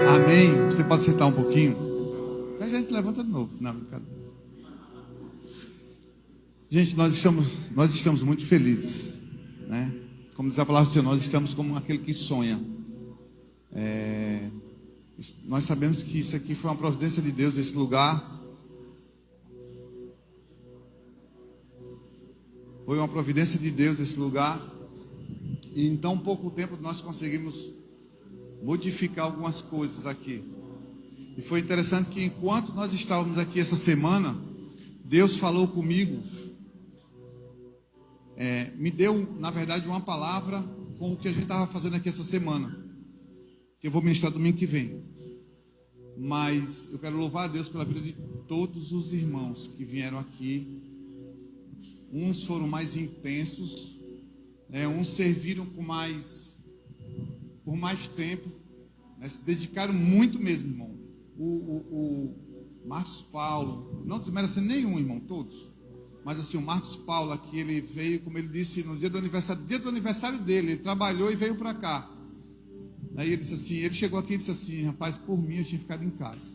Amém. Você pode sentar um pouquinho? A gente levanta de novo. Não, brincadeira. Gente, nós estamos muito felizes, né? Como diz a palavra do Senhor, nós estamos como aquele que sonha. Nós sabemos que isso aqui foi uma providência de Deus, esse lugar. Foi uma providência de Deus esse lugar. E em tão pouco tempo nós conseguimos modificar algumas coisas aqui. E foi interessante que enquanto nós estávamos aqui essa semana, Deus falou comigo, me deu, na verdade, uma palavra com o que a gente estava fazendo aqui essa semana, que eu vou ministrar domingo que vem. Mas eu quero louvar a Deus pela vida de todos os irmãos que vieram aqui. Uns foram mais intensos, uns serviram por mais tempo, né? Se dedicaram muito mesmo, irmão. O Marcos Paulo, não desmerecendo nenhum, irmão, todos. Mas assim, o Marcos Paulo aqui, ele veio, como ele disse, no dia do aniversário dele, ele trabalhou e veio para cá. Aí ele disse assim, ele chegou aqui e disse assim, rapaz, por mim eu tinha ficado em casa,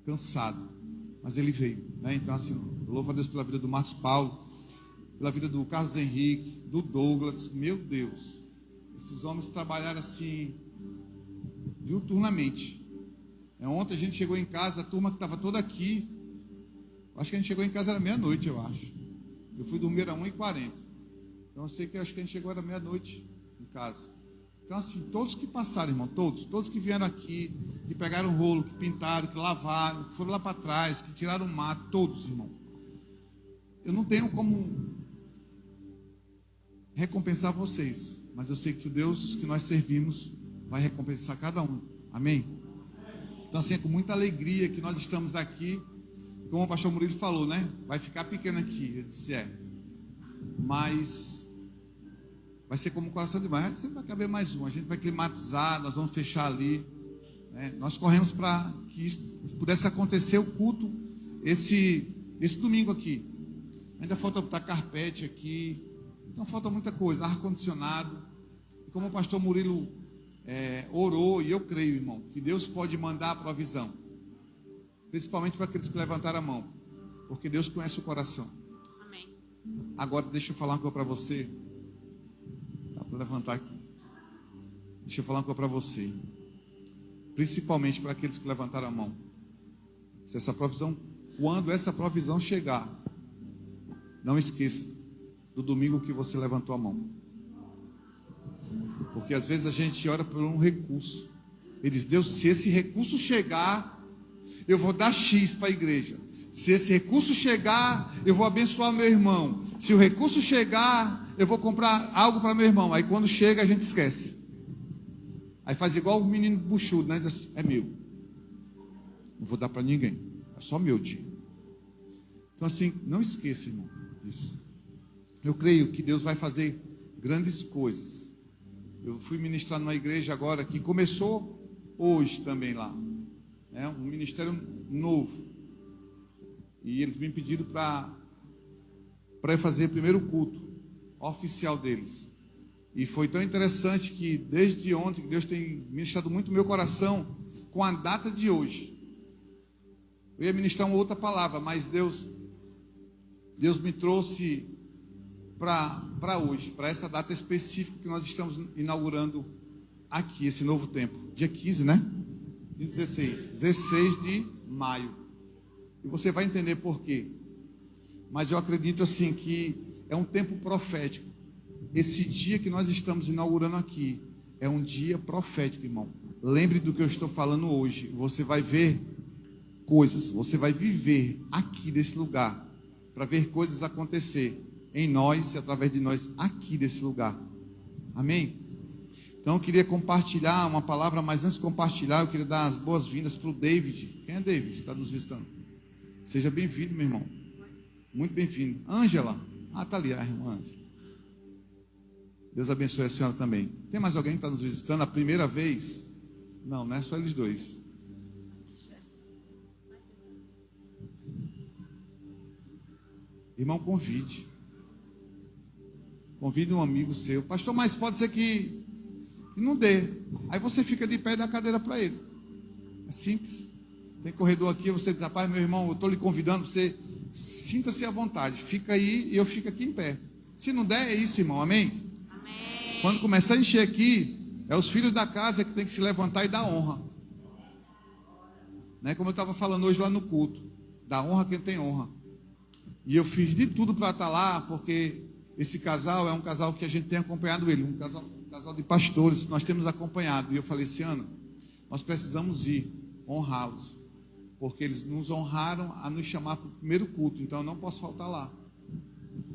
cansado, mas ele veio, né? Então assim, eu louvo a Deus pela vida do Marcos Paulo, pela vida do Carlos Henrique, do Douglas. Meu Deus, esses homens trabalharam assim diuturnamente. Ontem a gente chegou em casa, a turma que estava toda aqui, acho que a gente chegou em casa era meia-noite, eu acho. Eu fui dormir era 1h40. Então eu sei que acho que a gente chegou era meia-noite em casa. Então assim, todos que passaram, irmão, todos que vieram aqui, que pegaram o rolo, que pintaram, que lavaram, que foram lá para trás, que tiraram o mato, todos, irmão. Eu não tenho como recompensar vocês, mas eu sei que o Deus que nós servimos vai recompensar cada um. Amém? Então assim, é com muita alegria que nós estamos aqui. Como o pastor Murilo falou, né? Vai ficar pequeno aqui. Eu disse, mas vai ser como o coração de mãe. Sempre vai caber mais um. A gente vai climatizar, nós vamos fechar ali, né? Nós corremos para que isso pudesse acontecer o culto esse domingo aqui. Ainda falta botar carpete aqui. Então falta muita coisa, ar-condicionado. E como o pastor Murilo orou, e eu creio, irmão, que Deus pode mandar a provisão, principalmente para aqueles que levantaram a mão, porque Deus conhece o coração. Amém. Agora deixa eu falar uma coisa para você. Dá para levantar aqui. Deixa eu falar uma coisa para você, principalmente para aqueles que levantaram a mão. Se essa provisão, quando essa provisão chegar, não esqueça do domingo que você levantou a mão. Porque às vezes a gente ora por um recurso. Ele diz, Deus, se esse recurso chegar, eu vou dar X para a igreja. Se esse recurso chegar, eu vou abençoar meu irmão. Se o recurso chegar, eu vou comprar algo para meu irmão. Aí quando chega, a gente esquece. Aí faz igual o menino buchudo, né? Diz assim, é meu. Não vou dar para ninguém. É só meu dia. Então assim, não esqueça, irmão, disso. Eu creio que Deus vai fazer grandes coisas. Eu fui ministrar numa igreja agora que começou hoje também lá. Um ministério novo. E eles me pediram para eu fazer o primeiro culto oficial deles. E foi tão interessante que desde ontem, que Deus tem ministrado muito no meu coração com a data de hoje. Eu ia ministrar uma outra palavra, mas Deus me trouxe para hoje, para essa data específica que nós estamos inaugurando aqui, esse novo tempo. Dia 15, né? 16 de maio. E você vai entender por quê. Mas eu acredito assim que é um tempo profético. Esse dia que nós estamos inaugurando aqui é um dia profético, irmão. Lembre do que eu estou falando hoje. Você vai ver coisas, você vai viver aqui desse lugar, para ver coisas acontecer em nós e através de nós aqui desse lugar. Amém? Então eu queria compartilhar uma palavra, mas antes de compartilhar, eu queria dar as boas-vindas para o David. Quem é David? Está nos visitando. Seja bem-vindo, meu irmão. Muito bem-vindo. Ângela. Está ali a irmã Ângela. Deus abençoe a senhora também. Tem mais alguém que está nos visitando a primeira vez? Não é só eles dois. Irmão, convide. Convide um amigo seu. Pastor, mas pode ser que não dê. Aí você fica de pé e dá a cadeira para ele. É simples. Tem corredor aqui, você diz, rapaz, meu irmão, eu estou lhe convidando, você sinta-se à vontade. Fica aí e eu fico aqui em pé. Se não der, é isso, irmão, amém? Amém. Quando começar a encher aqui, é os filhos da casa que tem que se levantar e dar honra. Né? Como eu estava falando hoje lá no culto, dá honra a quem tem honra. E eu fiz de tudo para estar lá, porque esse casal é um casal que a gente tem acompanhado ele, um casal de pastores, nós temos acompanhado. E eu falei, Ciano, nós precisamos ir honrá-los, porque eles nos honraram a nos chamar para o primeiro culto, então eu não posso faltar lá.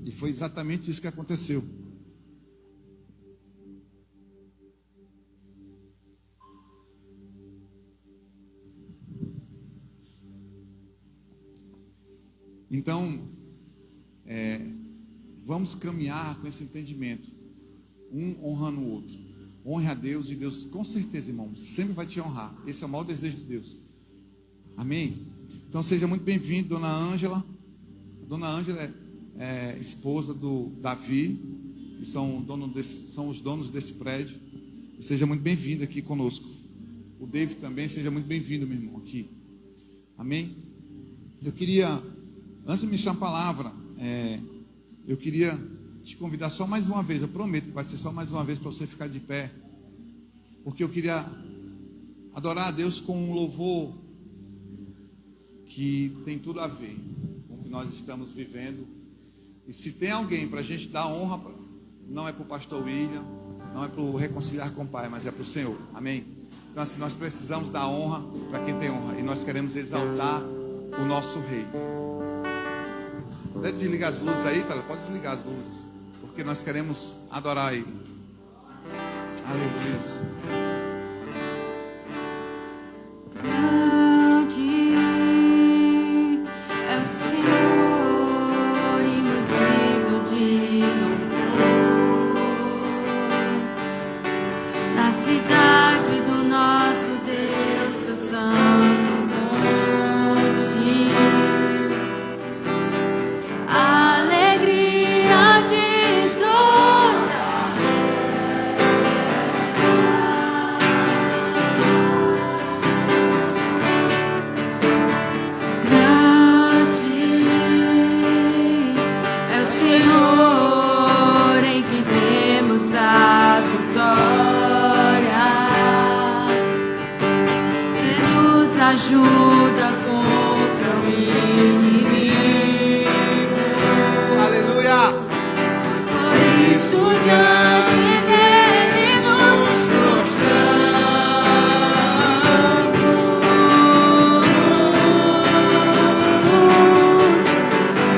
E foi exatamente isso que aconteceu. Então, vamos caminhar com esse entendimento, um honrando o outro. Honre a Deus e Deus, com certeza, irmão, sempre vai te honrar. Esse é o maior desejo de Deus. Amém? Então seja muito bem-vindo, Dona Ângela. A Dona Ângela é esposa do Davi, que são os donos desse prédio. E seja muito bem-vindo aqui conosco. O David também, seja muito bem-vindo, meu irmão, aqui. Amém? Eu queria, antes de me chamar a palavra, eu queria te convidar só mais uma vez. Eu prometo que vai ser só mais uma vez para você ficar de pé, porque eu queria adorar a Deus com um louvor que tem tudo a ver com o que nós estamos vivendo. E se tem alguém para a gente dar honra, não é para o pastor William, não é para o Reconciliar com o Pai, mas é para o Senhor. Amém? Então assim, nós precisamos dar honra para quem tem honra, e nós queremos exaltar o nosso Rei. Pode desligar as luzes aí, cara? Pode desligar as luzes, porque nós queremos adorar Ele. Aleluia. Ajuda contra o inimigo. Aleluia. Por isso diante dele nos prostramos.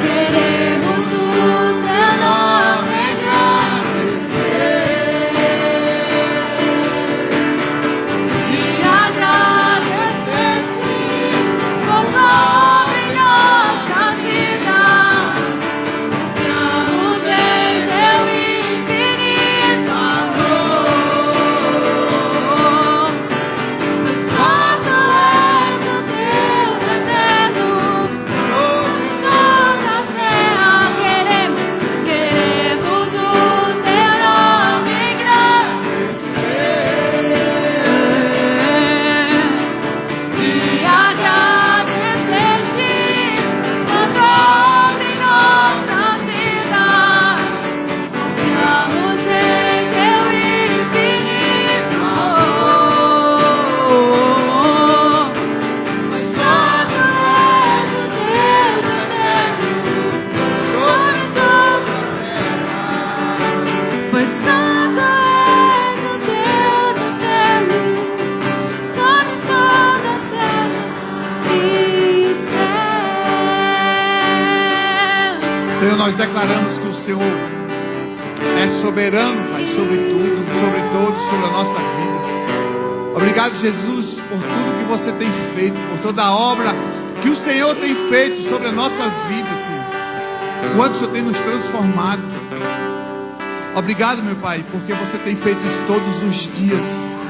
Queremos o teu nome agradecer e agradecer por obra em nossas vidas. Confiamos em teu infinito amor. Pois só tu és o Deus eterno sobre toda a terra. Queremos o teu nome engrandecer e agradecer-te por obra em nossas vidas. Confiamos em teu infinito amor. Pois só tu és o Deus eterno sobre toda a terra. Pois só tu és o Deus eterno sobre toda a terra e céus. Senhor, nós declaramos que o Senhor é soberano, Pai, sobre tudo, sobre todos, sobre a nossa vida. Obrigado, Jesus, por tudo que você tem feito, por toda a obra que o Senhor tem feito sobre a nossa vida, Senhor. Quanto o Senhor tem nos transformado. Obrigado, meu Pai, porque você tem feito isso todos os dias.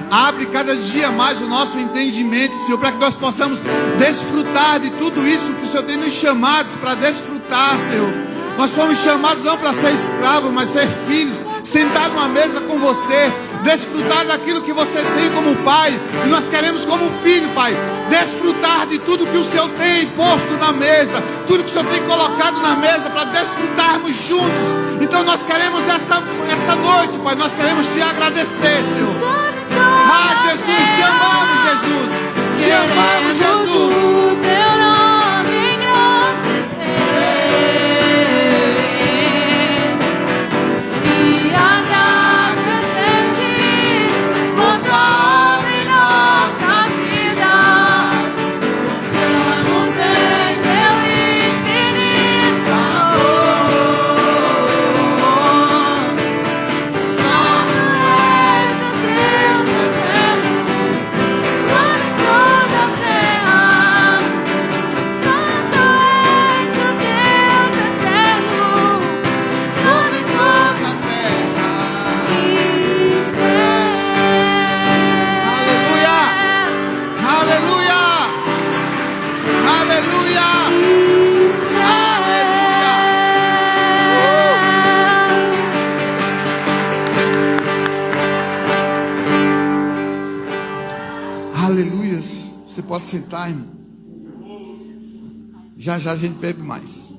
Abre cada dia mais o nosso entendimento, Senhor, para que nós possamos desfrutar de tudo isso que o Senhor tem nos chamados para desfrutar, Senhor. Nós fomos chamados não para ser escravos, mas ser filhos, sentar numa mesa com você, desfrutar daquilo que você tem como Pai. E nós queremos, como filho, Pai, desfrutar de tudo que o Senhor tem posto na mesa, tudo que o Senhor tem colocado na mesa para desfrutarmos juntos. Então nós queremos essa noite, Pai, nós queremos te agradecer, Senhor. Ah, Jesus, te amamos, Jesus. Te amamos, Jesus. O teu nome engrandecer e agradecer-te por tua obra em nossa cidade. Confiamos em teu infinito amor. Só tu és o Deus eterno sobre toda a terra. Santo és o Deus eterno sobre toda a terra e céus. Aleluia! Aleluia! Aleluia! Aleluias. Você pode sentar, irmão. Já já a gente bebe mais.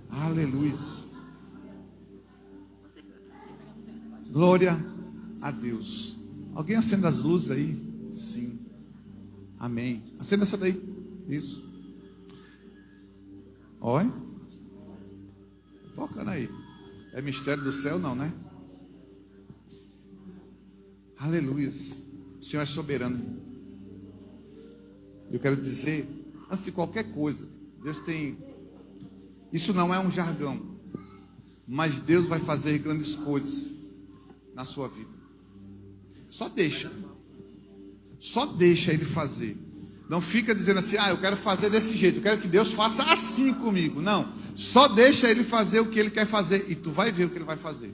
Aleluias. Glória a Deus. Alguém acenda as luzes aí? Sim. Amém. Acenda essa daí. Isso. Olha. Tocando aí. É mistério do céu, não, né? Aleluias. O Senhor é soberano. Eu quero dizer, antes de qualquer coisa, Deus tem. Isso não é um jargão, mas Deus vai fazer grandes coisas na sua vida. Só deixa. Só deixa Ele fazer. Não fica dizendo assim, eu quero fazer desse jeito, eu quero que Deus faça assim comigo. Não. Só deixa Ele fazer o que Ele quer fazer e tu vai ver o que Ele vai fazer.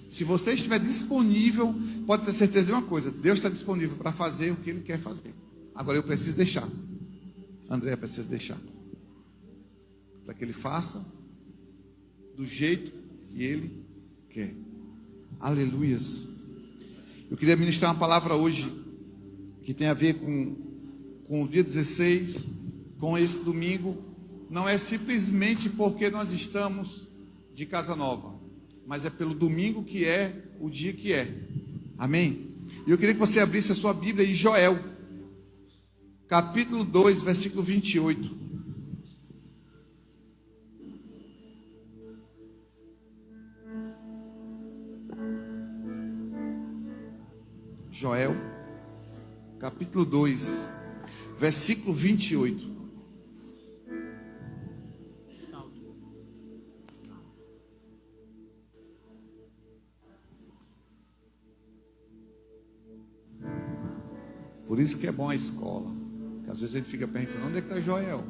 Se você estiver disponível, pode ter certeza de uma coisa: Deus está disponível para fazer o que Ele quer fazer. Agora eu preciso deixar. André precisa deixar. Para que Ele faça do jeito que Ele quer. Aleluias. Eu queria ministrar uma palavra hoje que tem a ver com o dia 16, com esse domingo. Não é simplesmente porque nós estamos de casa nova, mas é pelo domingo que é o dia que é. Amém? E eu queria que você abrisse a sua Bíblia em Joel, capítulo 2, versículo 28. Joel, capítulo 2, versículo 28. Por isso que é bom a escola. Porque às vezes a gente fica perguntando: onde é que está Joel?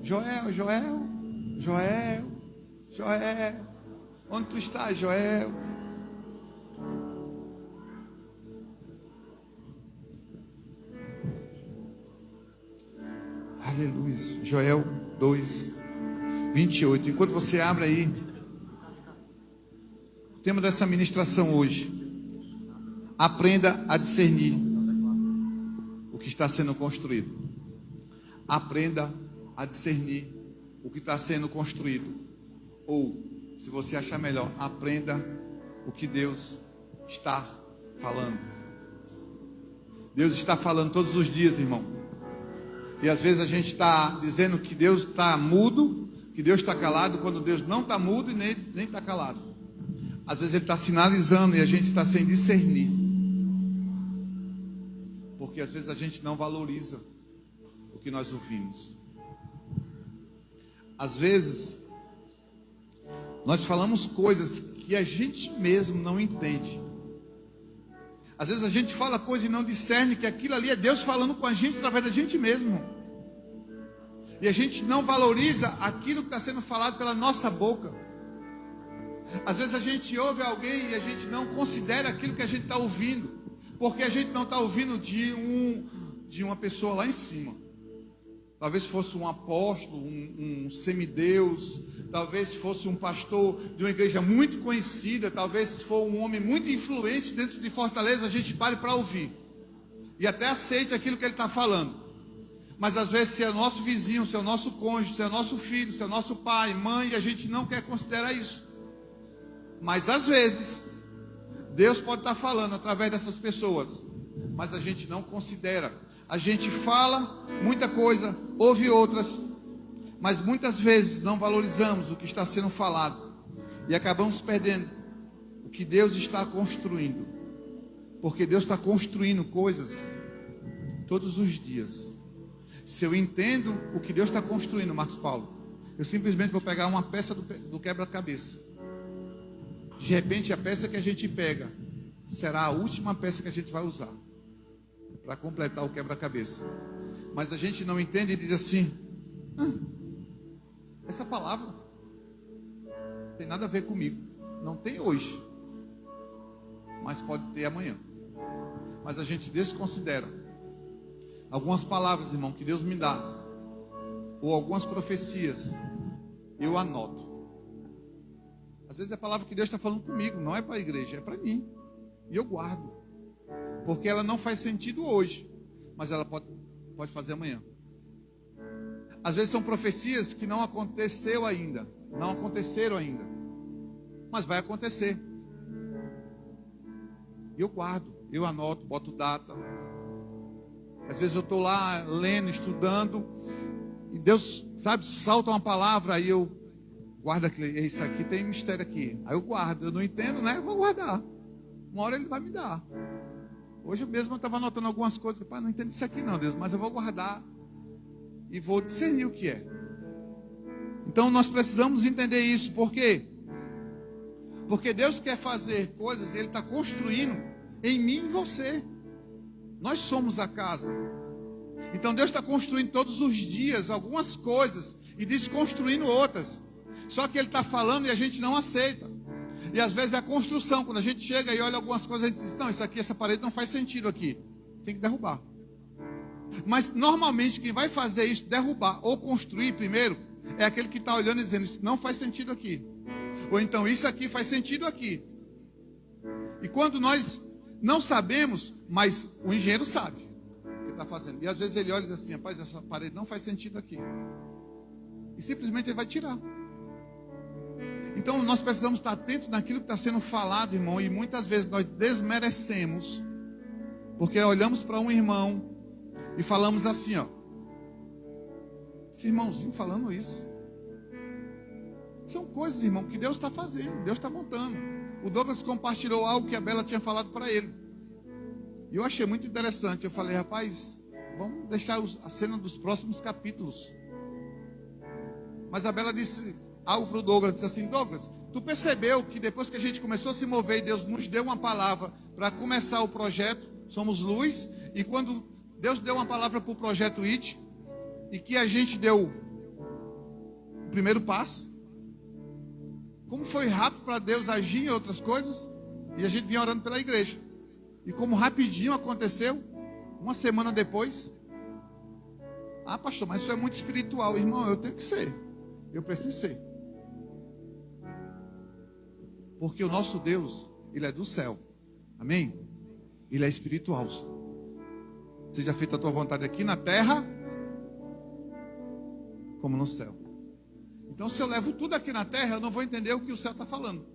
Joel, Joel, Joel, Joel. Onde tu estás, Joel? Aleluia. Joel 2, 28. Enquanto você abre aí, o tema dessa ministração hoje: aprenda a discernir o que está sendo construído. Aprenda a discernir o que está sendo construído. Ou, se você achar melhor, aprenda o que Deus está falando. Deus está falando todos os dias, irmão. E às vezes a gente está dizendo que Deus está mudo, que Deus está calado, quando Deus não está mudo e nem está calado. Às vezes Ele está sinalizando e a gente está sem discernir. Porque às vezes a gente não valoriza o que nós ouvimos. Às vezes nós falamos coisas que a gente mesmo não entende. Às vezes a gente fala coisa e não discerne que aquilo ali é Deus falando com a gente através da gente mesmo. E a gente não valoriza aquilo que está sendo falado pela nossa boca. Às vezes a gente ouve alguém e a gente não considera aquilo que a gente está ouvindo, porque a gente não está ouvindo de uma pessoa lá em cima. talvez fosse um apóstolo, um semideus, talvez fosse um pastor de uma igreja muito conhecida, talvez for um homem muito influente dentro de Fortaleza, a gente pare para ouvir e até aceite aquilo que ele está falando. Mas às vezes, se é nosso vizinho, se é o nosso cônjuge, se é nosso filho, se é nosso pai, mãe, a gente não quer considerar isso. Mas às vezes Deus pode estar falando através dessas pessoas, mas a gente não considera. A gente fala muita coisa, ouve outras, mas muitas vezes não valorizamos o que está sendo falado e acabamos perdendo o que Deus está construindo, porque Deus está construindo coisas todos os dias. Se eu entendo o que Deus está construindo, Marcos Paulo, eu simplesmente vou pegar uma peça do quebra-cabeça. De repente, a peça que a gente pega será a última peça que a gente vai usar para completar o quebra-cabeça. Mas a gente não entende e diz assim: essa palavra não tem nada a ver comigo. Não tem hoje, mas pode ter amanhã. Mas a gente desconsidera algumas palavras, irmão, que Deus me dá, ou algumas profecias, eu anoto. Às vezes é a palavra que Deus está falando comigo, não é para a igreja, é para mim. E eu guardo. Porque ela não faz sentido hoje, mas ela pode fazer amanhã. Às vezes são profecias que não aconteceram ainda. Mas vai acontecer. E eu guardo, eu anoto, boto data. Às vezes eu estou lá lendo, estudando, e Deus, sabe, salta uma palavra, aí eu guardo aquilo, isso aqui tem mistério aqui. Aí eu guardo, eu não entendo, né? Eu vou guardar. Uma hora Ele vai me dar. Hoje mesmo eu estava anotando algumas coisas, pai, não entendo isso aqui não, Deus, mas eu vou guardar e vou discernir o que é. Então nós precisamos entender isso, por quê? Porque Deus quer fazer coisas, Ele está construindo em mim e em você. Nós somos a casa. Então Deus está construindo todos os dias algumas coisas e desconstruindo outras. Só que Ele está falando e a gente não aceita. E às vezes é a construção. Quando a gente chega e olha algumas coisas, a gente diz: não, isso aqui, essa parede não faz sentido aqui. Tem que derrubar. Mas normalmente quem vai fazer isso, derrubar ou construir primeiro, é aquele que está olhando e dizendo: isso não faz sentido aqui. Ou então, isso aqui faz sentido aqui. E quando nós não sabemos, mas o engenheiro sabe o que está fazendo. E às vezes ele olha e diz assim: rapaz, essa parede não faz sentido aqui. E simplesmente ele vai tirar. Então nós precisamos estar atentos naquilo que está sendo falado, irmão. E muitas vezes nós desmerecemos, porque olhamos para um irmão e falamos assim, ó: esse irmãozinho falando isso. São coisas, irmão, que Deus está fazendo, Deus está montando. O Douglas compartilhou algo que a Bela tinha falado para ele. E eu achei muito interessante. Eu falei: rapaz, vamos deixar a cena dos próximos capítulos. Mas a Bela disse algo para o Douglas, disse assim: Douglas, tu percebeu que depois que a gente começou a se mover, Deus nos deu uma palavra para começar o projeto, Somos Luz, e quando Deus deu uma palavra para o projeto IT, e que a gente deu o primeiro passo, como foi rápido para Deus agir em outras coisas, e a gente vinha orando pela igreja, e como rapidinho aconteceu, uma semana depois: ah, pastor, mas isso é muito espiritual. Irmão, eu tenho que ser, eu preciso ser. Porque o nosso Deus, Ele é do céu. Amém? Ele é espiritual. Seja feita a tua vontade aqui na terra, como no céu. Então, se eu levo tudo aqui na terra, eu não vou entender o que o céu está falando.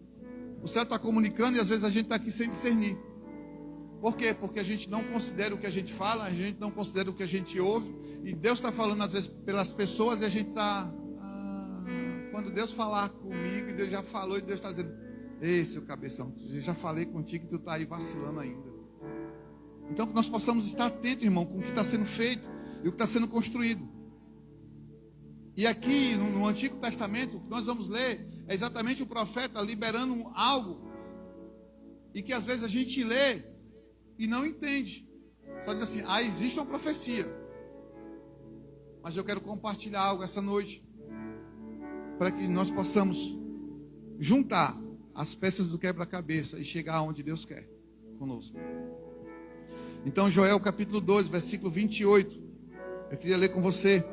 O céu está comunicando e às vezes a gente está aqui sem discernir. Por quê? Porque a gente não considera o que a gente fala, a gente não considera o que a gente ouve. E Deus está falando às vezes pelas pessoas e a gente está... quando Deus falar comigo, e Deus já falou, e Deus está dizendo: ei, seu cabeção, eu já falei contigo e tu está aí vacilando ainda. Então que nós possamos estar atentos, irmão, com o que está sendo feito e o que está sendo construído. E aqui no Antigo Testamento, o que nós vamos ler é exatamente o profeta liberando algo, e que às vezes a gente lê e não entende. Só diz assim: ah, existe uma profecia. Mas eu quero compartilhar algo essa noite, para que nós possamos juntar as peças do quebra-cabeça e chegar aonde Deus quer conosco. Então, Joel capítulo 12, versículo 28. Eu queria ler com você.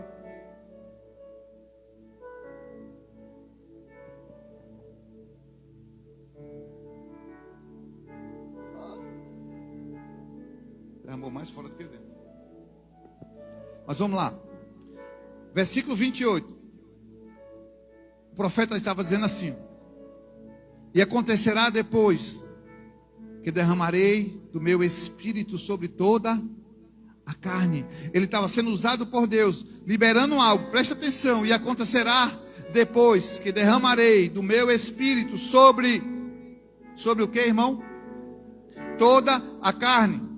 Derramou mais fora do que dentro. Mas vamos lá. Versículo 28. O profeta estava dizendo assim: e acontecerá depois que derramarei do meu espírito sobre toda a carne. Ele estava sendo usado por Deus, liberando algo. Presta atenção. E acontecerá depois que derramarei do meu espírito sobre o que, irmão? Toda a carne.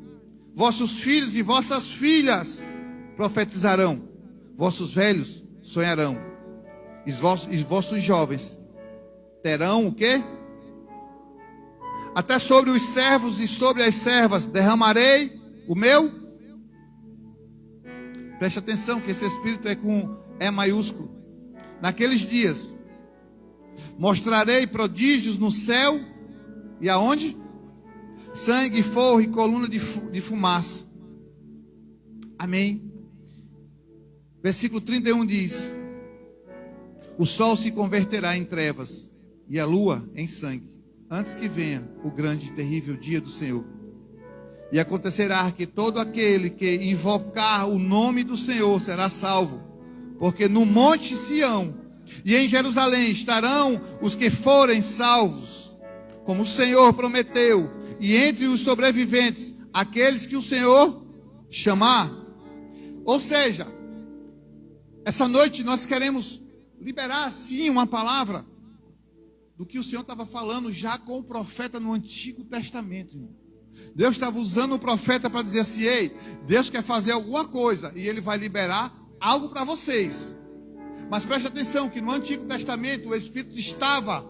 Vossos filhos e vossas filhas profetizarão. Vossos velhos sonharão. E vossos jovens terão o quê? Até sobre os servos e sobre as servas derramarei o meu. Preste atenção que esse Espírito é com E maiúsculo. Naqueles dias mostrarei prodígios no céu e aonde? Sangue, fogo e coluna de fumaça. Amém. Versículo 31 diz: o sol se converterá em trevas e a lua em sangue, antes que venha o grande e terrível dia do Senhor. E acontecerá que todo aquele que invocar o nome do Senhor será salvo. Porque no monte Sião e em Jerusalém estarão os que forem salvos, como o Senhor prometeu. E entre os sobreviventes, aqueles que o Senhor chamar. Ou seja, essa noite nós queremos liberar sim uma palavra do que o Senhor estava falando já com o profeta no Antigo Testamento, irmão. Deus estava usando o profeta para dizer assim: ei, Deus quer fazer alguma coisa e Ele vai liberar algo para vocês. Mas preste atenção que no Antigo Testamento o Espírito estava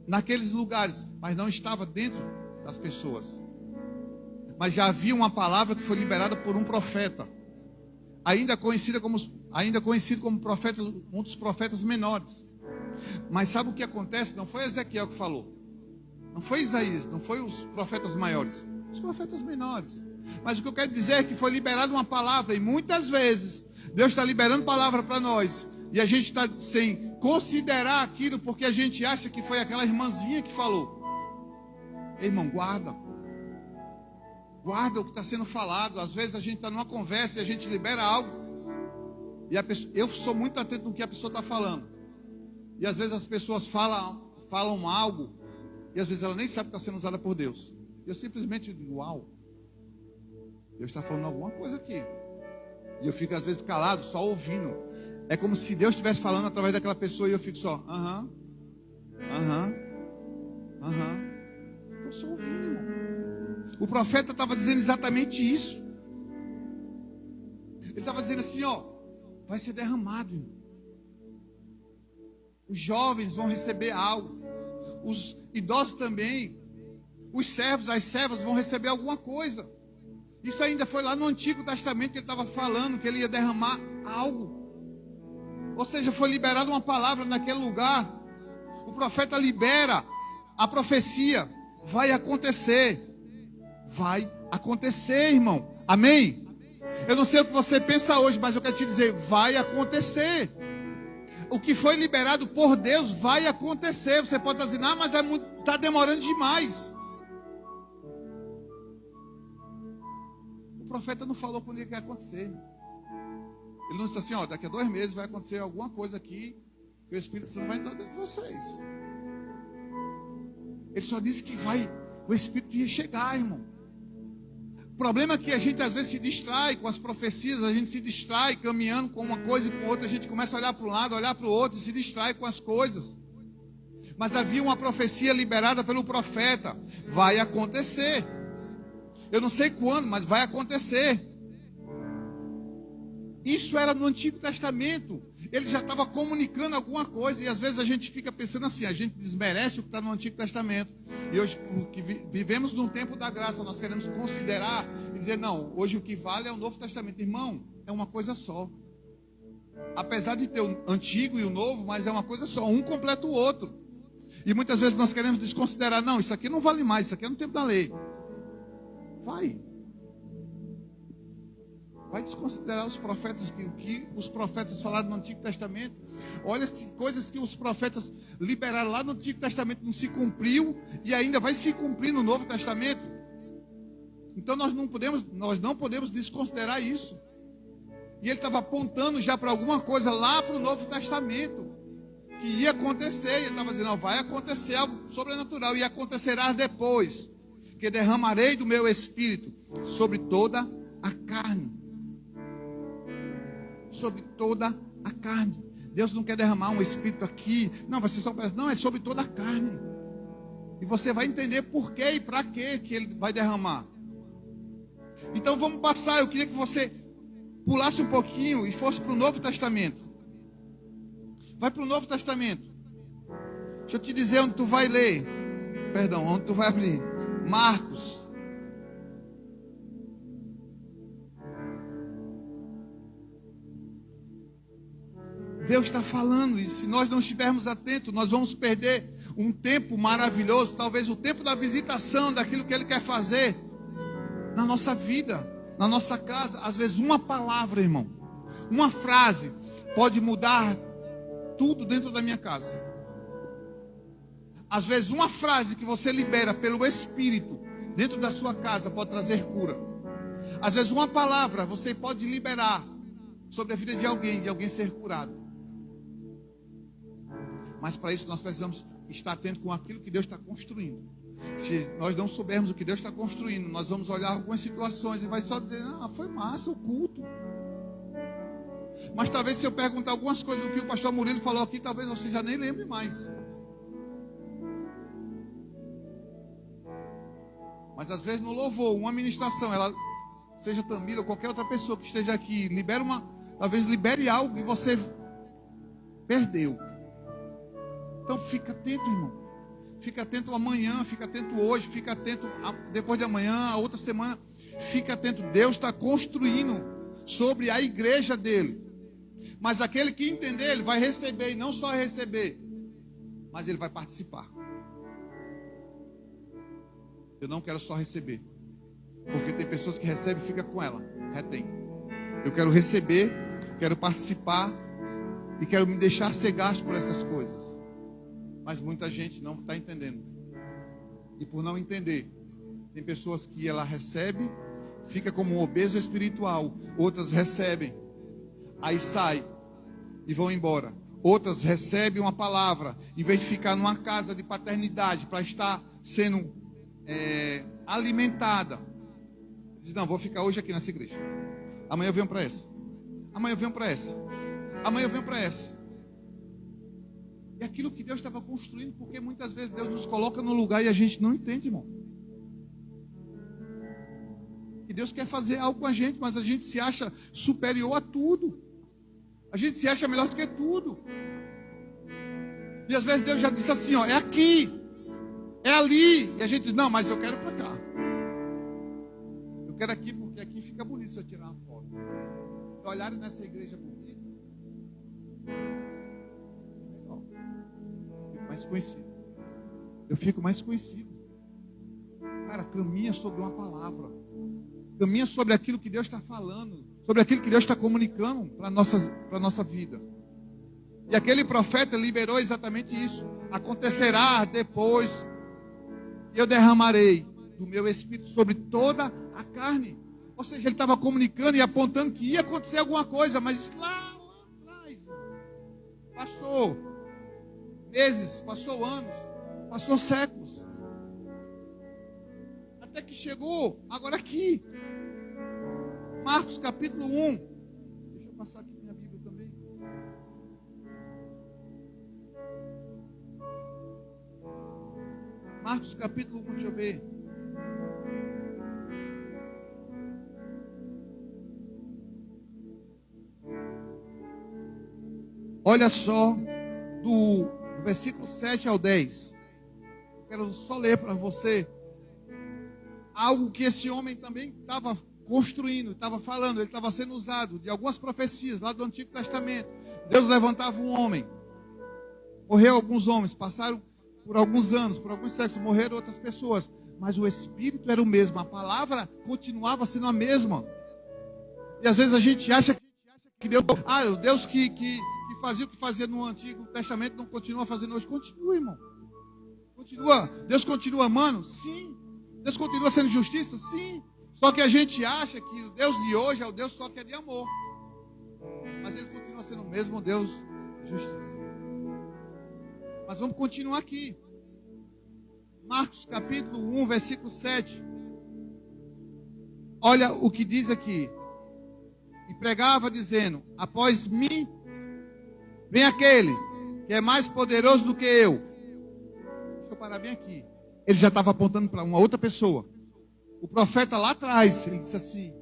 naqueles lugares, mas não estava dentro das pessoas. Mas já havia uma palavra que foi liberada por um profeta, ainda conhecido como profeta, um dos profetas menores. Mas sabe o que acontece? Não foi Ezequiel que falou, não foi Isaías, não foi os profetas maiores, os profetas menores. Mas o que eu quero dizer é que foi liberada uma palavra, e muitas vezes Deus está liberando palavra para nós, e a gente está sem considerar aquilo, porque a gente acha que foi aquela irmãzinha que falou. Ei, irmão, guarda o que está sendo falado. Às vezes a gente está numa conversa e a gente libera algo, e eu sou muito atento no que a pessoa está falando, e às vezes as pessoas falam algo, e às vezes ela nem sabe que está sendo usada por Deus. Eu simplesmente digo: uau, Deus está falando alguma coisa aqui. E eu fico às vezes calado, só ouvindo. É como se Deus estivesse falando através daquela pessoa, e eu fico só: aham. Eu só ouvindo, irmão. O profeta estava dizendo exatamente isso. Ele estava dizendo assim: ó, vai ser derramado, irmão. Os jovens vão receber algo, os idosos também, os servos, as servas vão receber alguma coisa. Isso ainda foi lá no Antigo Testamento que ele estava falando, que ele ia derramar algo. Ou seja, foi liberada uma palavra naquele lugar. O profeta libera a profecia. Vai acontecer. Vai acontecer, irmão. Amém? Eu não sei o que você pensa hoje, mas eu quero te dizer: vai acontecer. O que foi liberado por Deus vai acontecer. Você pode estar dizendo: ah, mas está demorando demais. O profeta não falou quando ele quer acontecer. Ele não disse assim: ó, daqui a 2 meses vai acontecer alguma coisa aqui, que o Espírito Santo vai entrar dentro de vocês. Ele só disse que o Espírito ia chegar, irmão. O problema é que a gente às vezes se distrai com as profecias, a gente se distrai caminhando com uma coisa e com outra, a gente começa a olhar para um lado, olhar para o outro e se distrai com as coisas. Mas havia uma profecia liberada pelo profeta: vai acontecer. Eu não sei quando, mas vai acontecer. Isso era no Antigo Testamento. Ele já estava comunicando alguma coisa. E às vezes a gente fica pensando assim, a gente desmerece o que está no Antigo Testamento. E hoje, porque vivemos num tempo da graça, nós queremos considerar e dizer: não, hoje o que vale é o Novo Testamento. Irmão, é uma coisa só. Apesar de ter o Antigo e o Novo, mas é uma coisa só. Um completa o outro. E muitas vezes nós queremos desconsiderar: não, isso aqui não vale mais, isso aqui é no tempo da lei. Vai desconsiderar os profetas, o que os profetas falaram no Antigo Testamento. Olha, coisas que os profetas liberaram lá no Antigo Testamento não se cumpriu, e ainda vai se cumprir no Novo Testamento. Então nós não podemos desconsiderar isso. E ele estava apontando já para alguma coisa lá para o Novo Testamento, que ia acontecer. Ele estava dizendo, não, vai acontecer algo sobrenatural, e acontecerá depois, que derramarei do meu espírito sobre toda a carne. Sobre toda a carne. Deus não quer derramar um espírito aqui, não, vai ser só para... Não, é sobre toda a carne. E você vai entender por quê e para quê que ele vai derramar. Então vamos passar, eu queria que você pulasse um pouquinho e fosse para o Novo Testamento. Vai para o Novo Testamento. Deixa eu te dizer onde tu vai ler. Perdão, onde tu vai abrir. Marcos. Deus está falando, e se nós não estivermos atentos, nós vamos perder um tempo maravilhoso, talvez o tempo da visitação, daquilo que Ele quer fazer na nossa vida, na nossa casa. Às vezes uma palavra, irmão, uma frase pode mudar tudo dentro da minha casa. Às vezes uma frase que você libera pelo Espírito dentro da sua casa pode trazer cura. Às vezes uma palavra você pode liberar sobre a vida de alguém ser curado. Mas para isso nós precisamos estar atentos com aquilo que Deus está construindo. Se nós não soubermos o que Deus está construindo, nós vamos olhar algumas situações e vai só dizer, ah, foi massa o culto. Mas talvez se eu perguntar algumas coisas do que o pastor Murilo falou aqui, talvez você já nem lembre mais. Mas às vezes no louvor, uma ministração, ela, seja Tamira ou qualquer outra pessoa que esteja aqui, talvez libere algo que você perdeu. Então fica atento, irmão. Fica atento amanhã, fica atento hoje, fica atento depois de amanhã, a outra semana. Fica atento, Deus está construindo sobre a igreja dele. Mas aquele que entender, ele vai receber, e não só receber, mas ele vai participar. Eu não quero só receber, porque tem pessoas que recebem e ficam com ela, retém. Eu quero receber, quero participar e quero me deixar ser gasto por essas coisas. Mas muita gente não está entendendo. E por não entender, tem pessoas que ela recebe, fica como um obeso espiritual. Outras recebem, aí sai e vão embora. Outras recebem uma palavra, em vez de ficar numa casa de paternidade para estar sendo alimentada. Diz, não, vou ficar hoje aqui nessa igreja. Amanhã eu venho para essa. Amanhã eu venho para essa. Amanhã eu venho para essa. É aquilo que Deus estava construindo, porque muitas vezes Deus nos coloca no lugar e a gente não entende, irmão. E Deus quer fazer algo com a gente, mas a gente se acha superior a tudo. A gente se acha melhor do que tudo. E às vezes Deus já disse assim, ó, é aqui, é ali. E a gente diz, não, mas eu quero para cá. Eu quero aqui porque aqui fica bonito se eu tirar uma foto. E olharem nessa igreja bonita, mais conhecido. Eu fico mais conhecido. Cara, caminha sobre uma palavra. Caminha sobre aquilo que Deus está falando, sobre aquilo que Deus está comunicando para a nossa vida. E aquele profeta liberou exatamente isso. Acontecerá depois, eu derramarei do meu espírito sobre toda a carne. Ou seja, ele estava comunicando e apontando que ia acontecer alguma coisa, mas lá atrás passou meses, passou anos, passou séculos, até que chegou agora aqui, Marcos capítulo 1. Deixa eu passar aqui minha Bíblia também. Marcos capítulo 1, deixa eu ver. Olha só, do versículo 7 ao 10. Eu quero só ler para você algo que esse homem também estava construindo, estava falando, ele estava sendo usado de algumas profecias lá do Antigo Testamento. Deus levantava um homem, morreu alguns homens, passaram por alguns anos, por alguns séculos, morreram outras pessoas, mas o Espírito era o mesmo, a palavra continuava sendo a mesma. E às vezes a gente acha que Deus, o Deus que fazia o que fazia no Antigo Testamento não continua fazendo hoje. Continua, irmão. Continua. Deus continua amando? Sim. Deus continua sendo justiça? Sim. Só que a gente acha que o Deus de hoje é o Deus só que é de amor. Mas ele continua sendo o mesmo Deus de justiça. Mas vamos continuar aqui. Marcos capítulo 1, versículo 7. Olha o que diz aqui. E pregava dizendo: após mim vem aquele que é mais poderoso do que eu. Deixa eu parar bem aqui. Ele já estava apontando para uma outra pessoa. O profeta lá atrás, ele disse assim: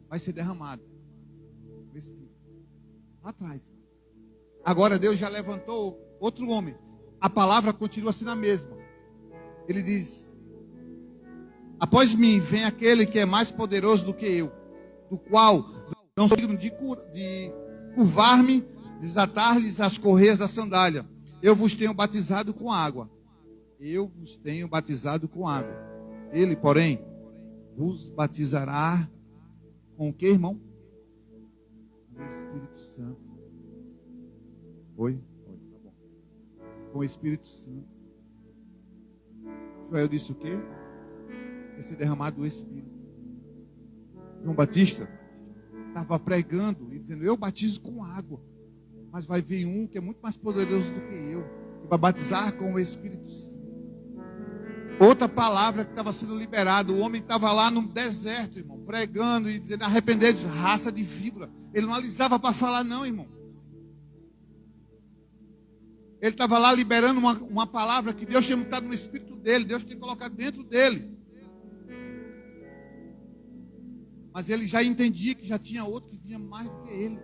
vai ser derramado o Espírito. Lá atrás. Agora Deus já levantou outro homem. A palavra continua sendo a mesma. Ele diz: após mim vem aquele que é mais poderoso do que eu, do qual não sou digno de curvar-me, desatar-lhes as correias da sandália. Eu vos tenho batizado com água. Eu vos tenho batizado com água. Ele, porém, vos batizará com o que, irmão? Com o Espírito Santo. Oi? Oi, tá bom. Com o Espírito Santo. Joel disse o quê? Vai ser derramado o Espírito. João Batista estava pregando e dizendo: eu batizo com água, mas vai vir um que é muito mais poderoso do que eu, que vai batizar com o Espírito Santo. Outra palavra que estava sendo liberada. O homem estava lá no deserto, irmão, pregando e dizendo: arrependei-vos, raça de víbora. Ele não alisava para falar, não, irmão. Ele estava lá liberando uma palavra que Deus tinha botado no espírito dele, Deus tinha colocado dentro dele. Mas ele já entendia que já tinha outro que vinha mais do que ele.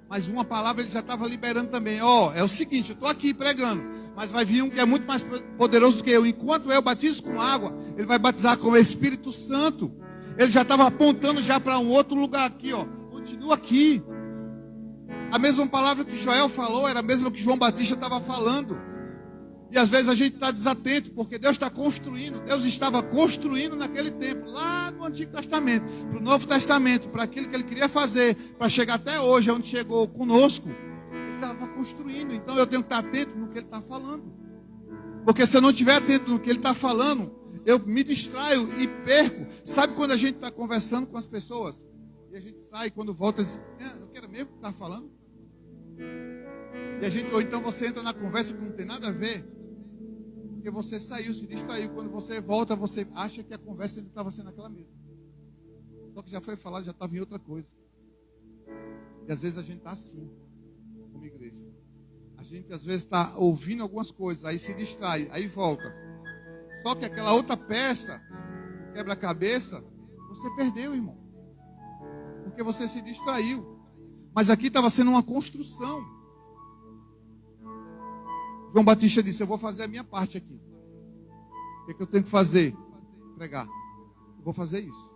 Mas uma palavra ele já estava liberando também. É o seguinte, eu estou aqui pregando, mas vai vir um que é muito mais poderoso do que eu. Enquanto eu batizo com água, ele vai batizar com o Espírito Santo. Ele já estava apontando já para um outro lugar aqui, continua aqui. A mesma palavra que Joel falou era a mesma que João Batista estava falando. E às vezes a gente está desatento, porque Deus está construindo. Deus estava construindo naquele tempo, lá no Antigo Testamento, para o Novo Testamento, para aquilo que Ele queria fazer, para chegar até hoje, onde chegou conosco. Ele estava construindo. Então eu tenho que estar atento no que Ele está falando. Porque se eu não estiver atento no que Ele está falando, eu me distraio e perco. Sabe quando a gente está conversando com as pessoas e a gente sai, quando volta, diz: eu quero mesmo que está falando? E a gente, ou então você entra na conversa que não tem nada a ver, porque você saiu, se distraiu. Quando você volta, você acha que a conversa ainda estava sendo aquela mesma. Só que já foi falado, já estava em outra coisa. E às vezes a gente está assim, como igreja. A gente às vezes está ouvindo algumas coisas, aí se distrai, aí volta. Só que aquela outra peça, quebra-cabeça, você perdeu, irmão. Porque você se distraiu. Mas aqui estava sendo uma construção. João Batista disse: eu vou fazer a minha parte aqui. O que eu tenho que fazer? Pregar. Eu vou fazer isso.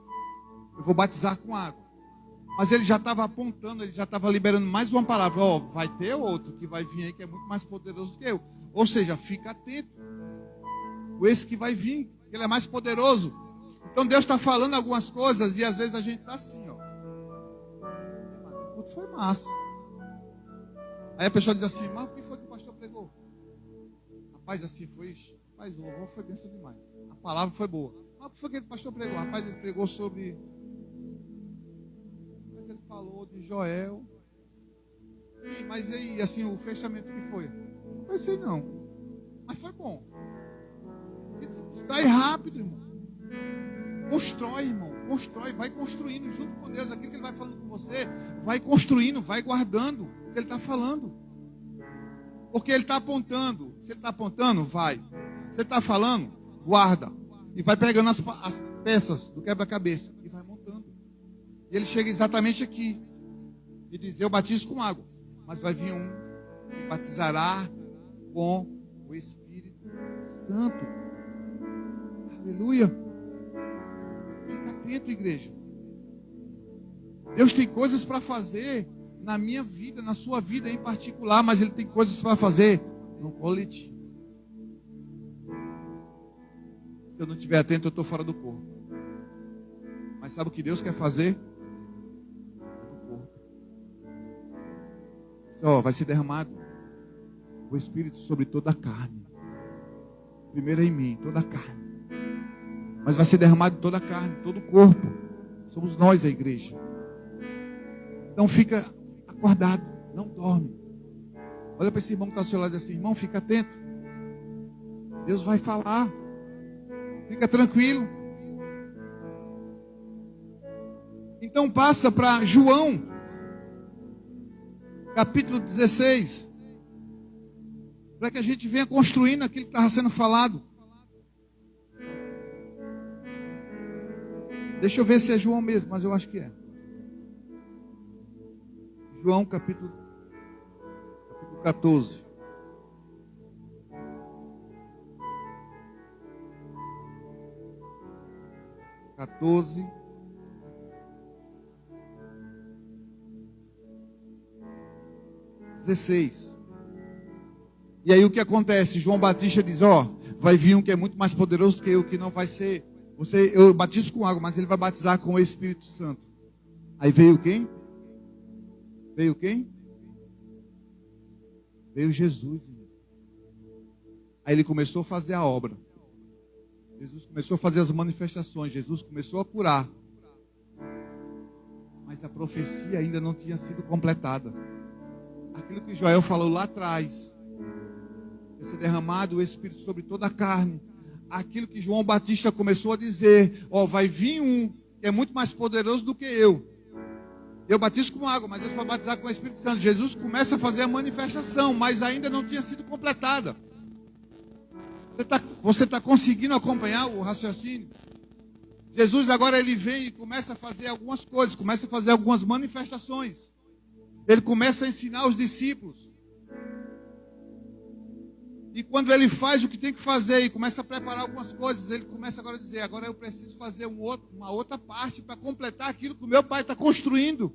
Eu vou batizar com água. Mas ele já estava apontando, ele já estava liberando mais uma palavra. Vai ter outro que vai vir aí que é muito mais poderoso do que eu. Ou seja, fica atento. Esse que vai vir, ele é mais poderoso. Então Deus está falando algumas coisas e às vezes a gente está assim, O culto foi massa. Aí a pessoa diz assim: mas o que foi que o pastor pregou? Rapaz, assim foi. Rapaz, o louvor foi benção demais. A palavra foi boa. Mas o que foi que o pastor pregou? Rapaz, ele pregou sobre. Mas ele falou de Joel. Mas aí, assim, o fechamento que foi? Não sei não. Mas foi bom. A gente se distrai rápido, irmão. Constrói, irmão. Constrói, vai construindo junto com Deus. Aquilo que Ele vai falando com você, vai construindo, vai guardando o que Ele está falando. Porque Ele está apontando. Se Ele está apontando, vai. Se Ele está falando, guarda. E vai pegando as peças do quebra-cabeça e vai montando. E Ele chega exatamente aqui e diz: eu batizo com água, mas vai vir um que batizará com o Espírito Santo. Aleluia. Fica atento, igreja. Deus tem coisas para fazer na minha vida, na sua vida em particular, mas Ele tem coisas para fazer no coletivo. Se eu não estiver atento, eu estou fora do corpo. Mas sabe o que Deus quer fazer? No corpo. Vai ser derramado o Espírito sobre toda a carne. Primeiro em mim, toda a carne. mas vai ser derramado em toda a carne, todo o corpo. Somos nós a igreja. Então fica acordado, não dorme. Olha para esse irmão que está ao seu lado e diz assim: irmão, fica atento. Deus vai falar. Fica tranquilo. Então passa para João, capítulo 16. Para que a gente venha construindo aquilo que estava sendo falado. Deixa eu ver se é João mesmo, mas eu acho que é. João capítulo 14. (14) 16. E aí o que acontece? João Batista diz: ó, vai vir um que é muito mais poderoso do que eu, que não vai ser. Eu batizo com água, mas ele vai batizar com o Espírito Santo. Aí veio quem? Veio quem? Veio Jesus. Aí ele começou a fazer a obra. Jesus começou a fazer as manifestações. Jesus começou a curar. Mas a profecia ainda não tinha sido completada. Aquilo que Joel falou lá atrás, vai ser derramado o Espírito sobre toda a carne. Aquilo que João Batista começou a dizer: ó, vai vir um que é muito mais poderoso do que eu. Eu batizo com água, mas ele vai batizar com o Espírito Santo. Jesus começa a fazer a manifestação, mas ainda não tinha sido completada. Você está conseguindo acompanhar o raciocínio? Jesus agora ele vem e começa a fazer algumas coisas, começa a fazer algumas manifestações. Ele começa a ensinar os discípulos. E quando ele faz o que tem que fazer e começa a preparar algumas coisas, ele começa agora a dizer: agora eu preciso fazer uma outra parte para completar aquilo que o meu pai está construindo.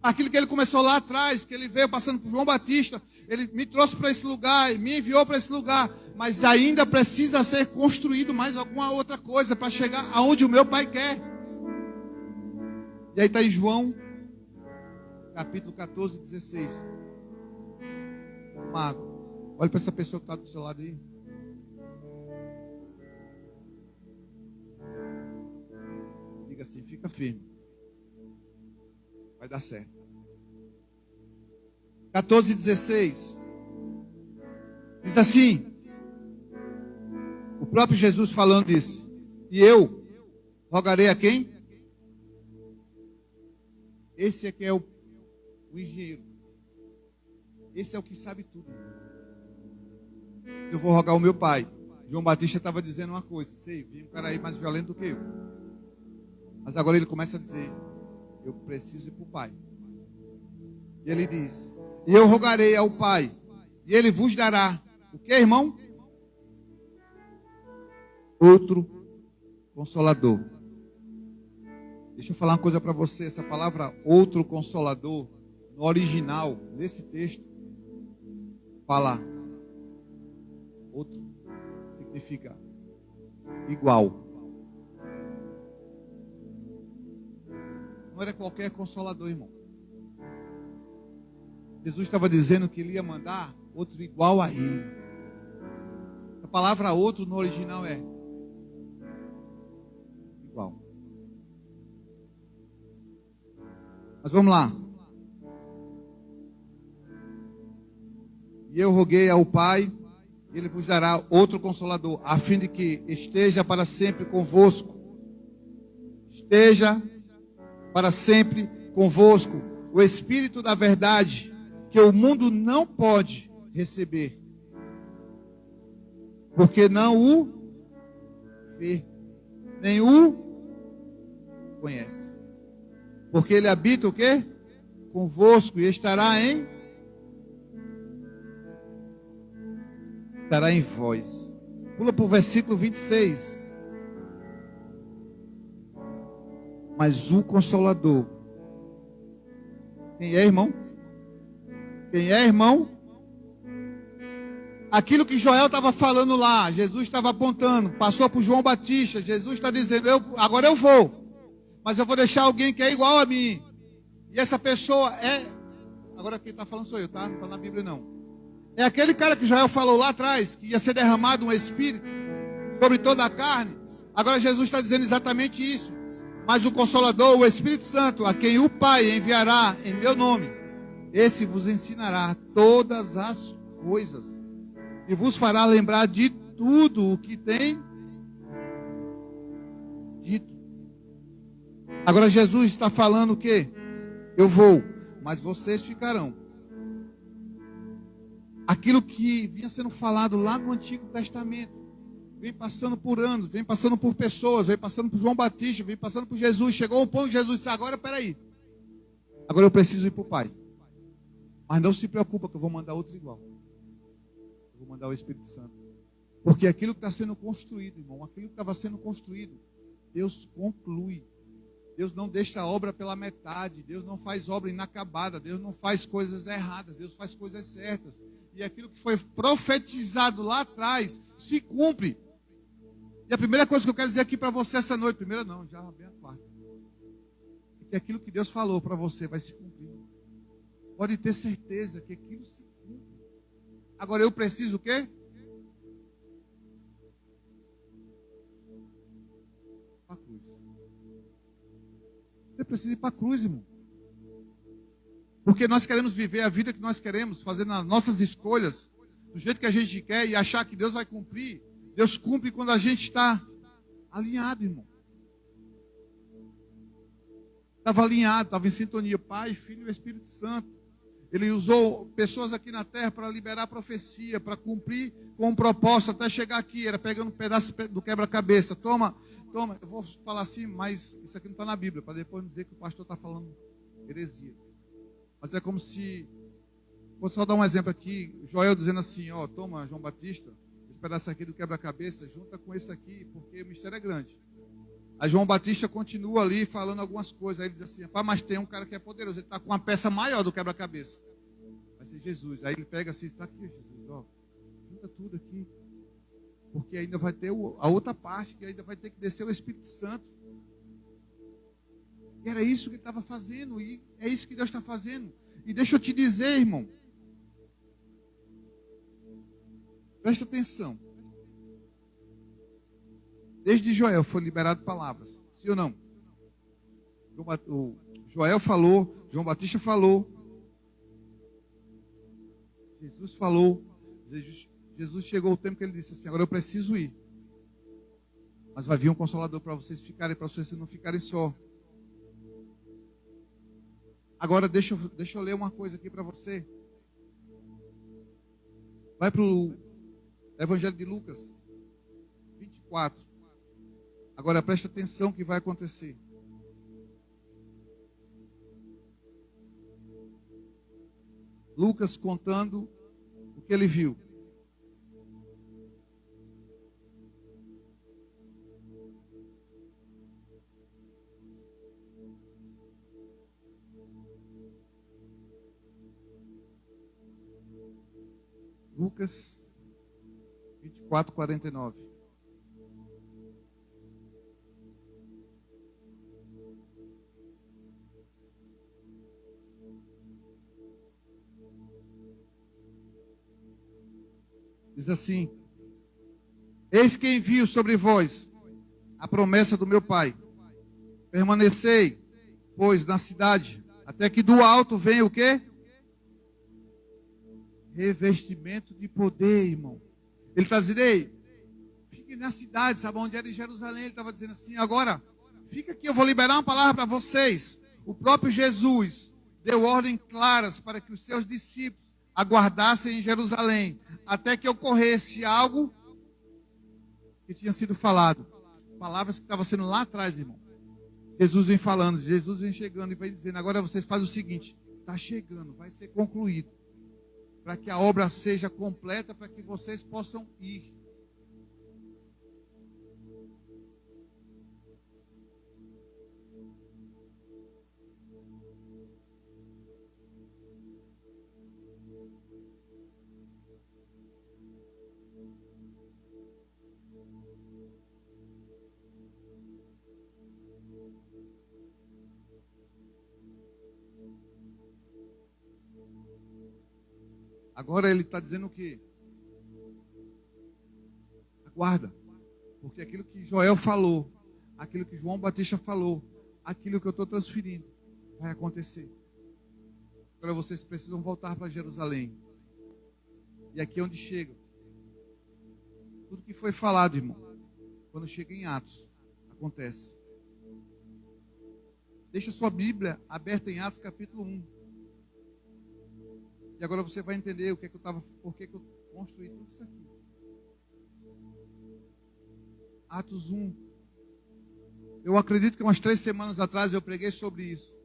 Aquilo que ele começou lá atrás, que ele veio passando por João Batista, ele me trouxe para esse lugar, me enviou para esse lugar, mas ainda precisa ser construído mais alguma outra coisa para chegar aonde o meu pai quer. E aí está em João, capítulo 14, 16. Mago. Olha para essa pessoa que está do seu lado aí. Diga assim: fica firme. Vai dar certo. 14, 16. Diz assim. O próprio Jesus falando isso. E eu rogarei a quem? Esse aqui é o engenheiro. Esse é o que sabe tudo. Eu vou rogar ao meu pai. João Batista estava dizendo uma coisa: sei, vi um cara aí mais violento do que eu. Mas agora ele começa a dizer: eu preciso ir para o pai. E ele diz: e eu rogarei ao pai, e ele vos dará o que, irmão? Outro consolador. Deixa eu falar uma coisa para você. Essa palavra outro consolador, no original, nesse texto, fala outro, significa igual. Não era qualquer consolador, irmão. Jesus estava dizendo que ele ia mandar outro igual a ele. A palavra outro no original é igual. Mas vamos lá. E eu roguei ao Pai, ele vos dará outro consolador, a fim de que esteja para sempre convosco. Esteja para sempre convosco o Espírito da verdade, que o mundo não pode receber, porque não o vê, nem o conhece. Porque ele habita o quê? Convosco e estará em vós. Pula para o versículo 26. Mas o Consolador. Quem é, irmão? Quem é, irmão? Aquilo que Joel estava falando lá, Jesus estava apontando, passou por João Batista. Jesus está dizendo: agora eu vou, mas eu vou deixar alguém que é igual a mim. E essa pessoa é... Agora quem está falando sou eu, tá? Não está na Bíblia não. É aquele cara que Joel falou lá atrás, que ia ser derramado um Espírito sobre toda a carne. Agora Jesus está dizendo exatamente isso. Mas o Consolador, o Espírito Santo, a quem o Pai enviará em meu nome, esse vos ensinará todas as coisas e vos fará lembrar de tudo o que tem dito. Agora Jesus está falando o quê? Eu vou, mas vocês ficarão. Aquilo que vinha sendo falado lá no Antigo Testamento, vem passando por anos, vem passando por pessoas, vem passando por João Batista, vem passando por Jesus. Chegou um ponto que Jesus disse: agora peraí, agora eu preciso ir para o Pai. Mas não se preocupa que eu vou mandar outro igual. Eu vou mandar o Espírito Santo. Porque aquilo que está sendo construído, irmão, aquilo que estava sendo construído, Deus conclui. Deus não deixa a obra pela metade. Deus não faz obra inacabada. Deus não faz coisas erradas. Deus faz coisas certas. E aquilo que foi profetizado lá atrás se cumpre. E a primeira coisa que eu quero dizer aqui para você essa noite, primeira não, já bem a quarta, é que aquilo que Deus falou para você vai se cumprir. Pode ter certeza que aquilo se cumpre. Agora eu preciso o quê? Para a cruz. Você precisa ir para a cruz, irmão. Porque nós queremos viver a vida que nós queremos, fazendo as nossas escolhas, do jeito que a gente quer e achar que Deus vai cumprir. Deus cumpre quando a gente está alinhado, irmão. Estava alinhado, estava em sintonia. Pai, Filho e Espírito Santo. Ele usou pessoas aqui na terra para liberar a profecia, para cumprir com um propósito, até chegar aqui. Era pegando um pedaço do quebra-cabeça. Toma. Eu vou falar assim, mas isso aqui não está na Bíblia, para depois não dizer que o pastor está falando heresia. Mas é como se... Vou só dar um exemplo aqui. Joel dizendo assim, ó, toma, João Batista, esse pedaço aqui do quebra-cabeça, junta com esse aqui, porque o mistério é grande. Aí João Batista continua ali falando algumas coisas. Aí ele diz assim, rapaz, mas tem um cara que é poderoso, ele está com uma peça maior do quebra-cabeça. Vai ser Jesus. Aí ele pega assim, está aqui, Jesus, ó, junta tudo aqui. Porque ainda vai ter a outra parte, que ainda vai ter que descer o Espírito Santo. E era isso que ele estava fazendo, e é isso que Deus está fazendo. E deixa eu te dizer, irmão, presta atenção. Desde Joel foi liberado palavras, sim ou não? O Joel falou, João Batista falou, Jesus falou. Jesus chegou o tempo que ele disse assim, agora eu preciso ir. Mas vai vir um Consolador para vocês ficarem, para vocês não ficarem só. Agora deixa eu ler uma coisa aqui para você. Vai para o Evangelho de Lucas 24. Agora presta atenção que vai acontecer. Lucas contando o que ele viu. Lucas 24, 49. Diz assim: eis que envio sobre vós a promessa do meu Pai. Permanecei, pois, na cidade, até que do alto venha o quê? Revestimento de poder, irmão. Ele está dizendo, ei, fique na cidade, sabe onde era em Jerusalém? Ele estava dizendo assim, agora, fica aqui, eu vou liberar uma palavra para vocês. O próprio Jesus deu ordens claras para que os seus discípulos aguardassem em Jerusalém, até que ocorresse algo que tinha sido falado. Palavras que estavam sendo lá atrás, irmão. Jesus vem falando, Jesus vem chegando e vai dizendo, agora vocês fazem o seguinte, está chegando, vai ser concluído. Para que a obra seja completa, para que vocês possam ir. Agora ele está dizendo o quê? Aguarda. Porque aquilo que Joel falou, aquilo que João Batista falou, aquilo que eu estou transferindo, vai acontecer. Agora vocês precisam voltar para Jerusalém. E aqui é onde chega. Tudo que foi falado, irmão, quando chega em Atos, acontece. Deixa sua Bíblia aberta em Atos capítulo 1. E agora você vai entender o que é que eu estava, por que eu construí tudo isso aqui. Atos 1. Eu acredito que umas 3 semanas atrás eu preguei sobre isso.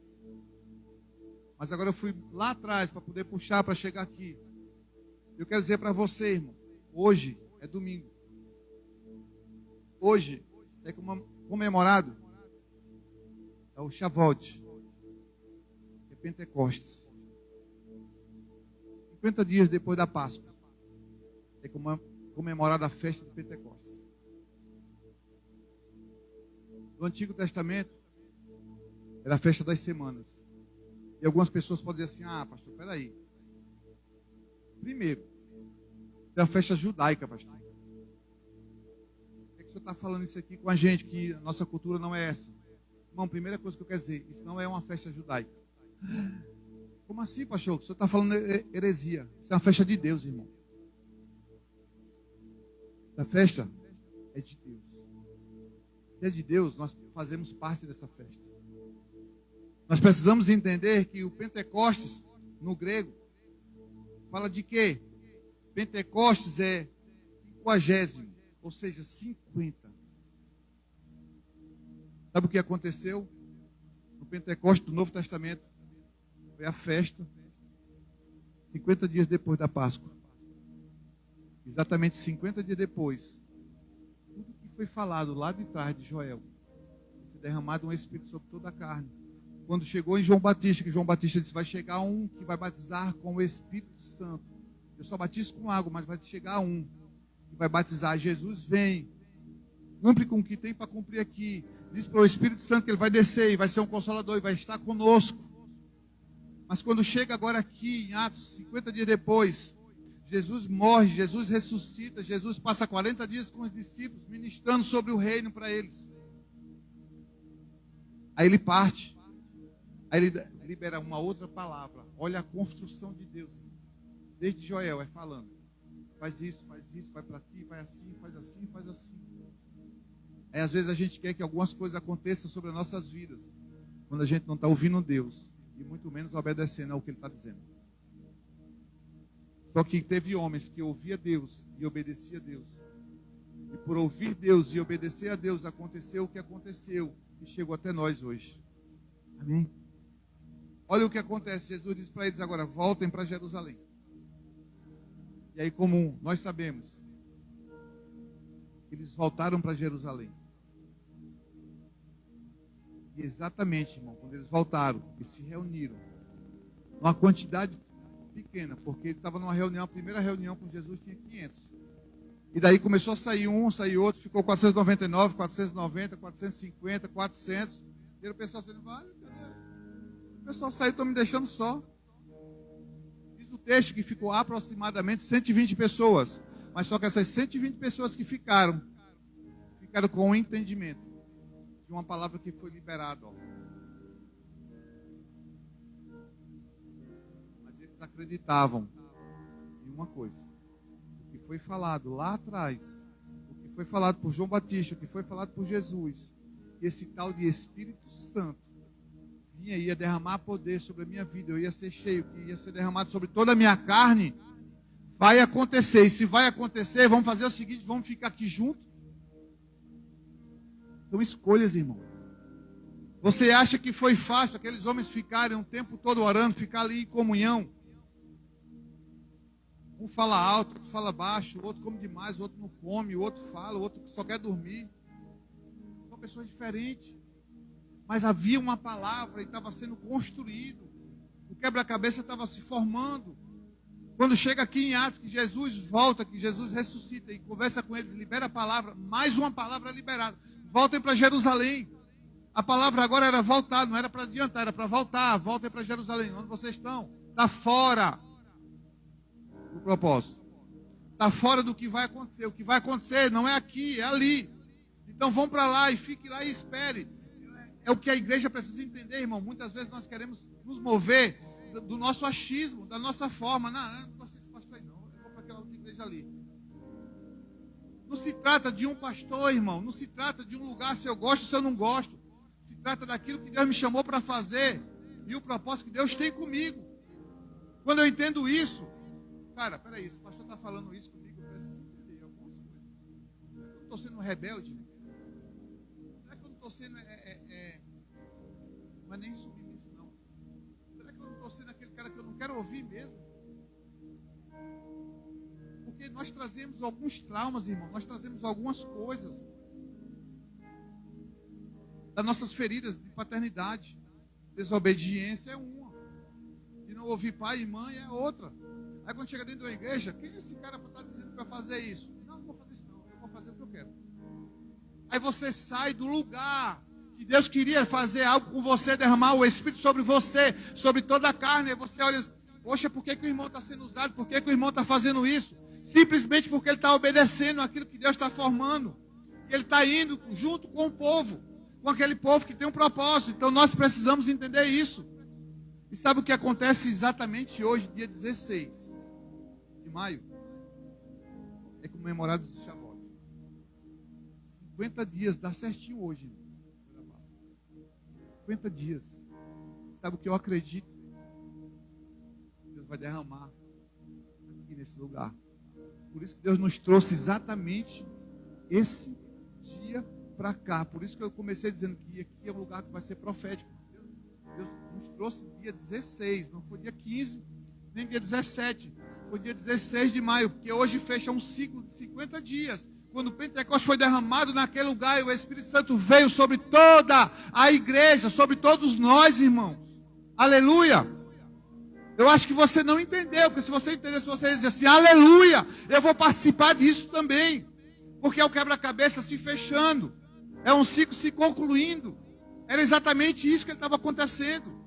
Mas agora eu fui lá atrás para poder puxar para chegar aqui. Eu quero dizer para você, irmão, hoje é domingo. Hoje é comemorado é o Shavuot, que é Pentecostes. 50 dias depois da Páscoa é comemorada a festa de Pentecostes. No Antigo Testamento era a festa das semanas. E algumas pessoas podem dizer assim: ah, pastor, peraí. Primeiro, é a festa judaica, pastor. Por que o senhor está falando isso aqui com a gente, que a nossa cultura não é essa? Irmão, primeira coisa que eu quero dizer, isso não é uma festa judaica. Como assim, pastor? O senhor está falando heresia. Isso é uma festa de Deus, irmão. A festa é de Deus. Se é de Deus, nós fazemos parte dessa festa. Nós precisamos entender que o Pentecostes, no grego, fala de quê? Pentecostes é 50, ou seja, 50. Sabe o que aconteceu no Pentecostes do Novo Testamento? Foi a festa 50 dias depois da Páscoa. Exatamente 50 dias depois. Tudo que foi falado lá de trás de Joel, se derramado um Espírito sobre toda a carne. Quando chegou em João Batista, que João Batista disse: vai chegar um que vai batizar com o Espírito Santo. Eu só batizo com água, mas vai chegar um que vai batizar. Jesus vem. Cumpre com o que tem para cumprir aqui. Diz para o Espírito Santo que ele vai descer e vai ser um consolador e vai estar conosco. Mas quando chega agora aqui em Atos, 50 dias depois, Jesus morre, Jesus ressuscita, Jesus passa 40 dias com os discípulos, ministrando sobre o reino para eles. Aí ele parte. Aí ele libera uma outra palavra. Olha a construção de Deus. Desde Joel, é falando. Faz isso, vai para aqui, vai assim, faz assim, faz assim. Aí às vezes a gente quer que algumas coisas aconteçam sobre as nossas vidas, quando a gente não está ouvindo Deus, e muito menos obedecendo ao que Ele está dizendo. Só que teve homens que ouviam Deus e obedeciam a Deus. E por ouvir Deus e obedecer a Deus, aconteceu o que aconteceu e chegou até nós hoje. Amém? Olha o que acontece. Jesus diz para eles agora: voltem para Jerusalém. E aí, como nós sabemos, eles voltaram para Jerusalém. E exatamente, irmão, quando eles voltaram e se reuniram, uma quantidade pequena, porque ele estava numa reunião, a primeira reunião com Jesus tinha 500. E daí começou a sair um, sair outro, ficou 499, 490, 450, 400. E o pessoal dizendo: vale, entendeu? O pessoal saiu, estão me deixando só. Diz o texto que ficou aproximadamente 120 pessoas. Mas só que essas 120 pessoas que ficaram com o entendimento de uma palavra que foi liberada. Mas eles acreditavam em uma coisa: o que foi falado lá atrás, o que foi falado por João Batista, o que foi falado por Jesus, que esse tal de Espírito Santo vinha e ia derramar poder sobre a minha vida, eu ia ser cheio, que ia ser derramado sobre toda a minha carne. Vai acontecer. E se vai acontecer, vamos fazer o seguinte: vamos ficar aqui juntos. São escolhas, irmão. Você acha que foi fácil aqueles homens ficarem um tempo todo orando, ficar ali em comunhão? Um fala alto, outro fala baixo, o outro come demais, o outro não come, o outro fala, o outro só quer dormir. São pessoas diferentes. Mas havia uma palavra e estava sendo construído. O quebra-cabeça estava se formando. Quando chega aqui em Atos, que Jesus volta, que Jesus ressuscita e conversa com eles, libera a palavra, mais uma palavra liberada. Voltem para Jerusalém. A palavra agora era voltar, não era para adiantar, era para voltar. Voltem para Jerusalém. Onde vocês estão? Está fora do propósito. Está fora do que vai acontecer. O que vai acontecer não é aqui, é ali. Então vão para lá e fique lá e espere. É o que a igreja precisa entender, irmão. Muitas vezes nós queremos nos mover do nosso achismo, da nossa forma. Não, eu não gosto desse pastor aí não, eu vou para aquela outra igreja ali. Não se trata de um pastor, irmão. Não se trata de um lugar se eu gosto ou se eu não gosto. Se trata daquilo que Deus me chamou para fazer e o propósito que Deus tem comigo. Quando eu entendo isso, cara, peraí, esse pastor está falando isso comigo, eu preciso entender algumas coisas. Será que eu não estou sendo rebelde? Será que eu não estou sendo... Não é nem submisso, não. Será que eu não estou sendo aquele cara que eu não quero ouvir mesmo? Porque nós trazemos alguns traumas, irmão. Nós trazemos algumas coisas das nossas feridas de paternidade. Desobediência é uma. De não ouvir pai e mãe é outra. Aí quando chega dentro de uma igreja, quem é esse cara para estar dizendo para fazer isso? Não, não vou fazer isso não. Eu vou fazer o que eu quero. Aí você sai do lugar que Deus queria fazer algo com você, derramar o Espírito sobre você, sobre toda a carne. Aí você olha, poxa, por que o irmão está sendo usado? Por que o irmão está fazendo isso? Simplesmente porque ele está obedecendo aquilo que Deus está formando. E ele está indo junto com o povo, com aquele povo que tem um propósito. Então nós precisamos entender isso. E sabe o que acontece exatamente hoje, dia 16 de maio? É comemorado o Shavuot. 50 dias, dá certinho hoje. 50 dias. Sabe o que eu acredito? Deus vai derramar aqui nesse lugar. Por isso que Deus nos trouxe exatamente esse dia para cá. Por isso que eu comecei dizendo que aqui é um lugar que vai ser profético. Deus nos trouxe dia 16, não foi dia 15, nem dia 17. Foi dia 16 de maio, porque hoje fecha um ciclo de 50 dias. Quando o Pentecostes foi derramado naquele lugar e o Espírito Santo veio sobre toda a igreja, sobre todos nós, irmãos. Aleluia! Eu acho que você não entendeu, porque se você entendesse, você ia dizer assim, aleluia, eu vou participar disso também. Porque é o quebra-cabeça se fechando, é um ciclo se concluindo. Era exatamente isso que estava acontecendo.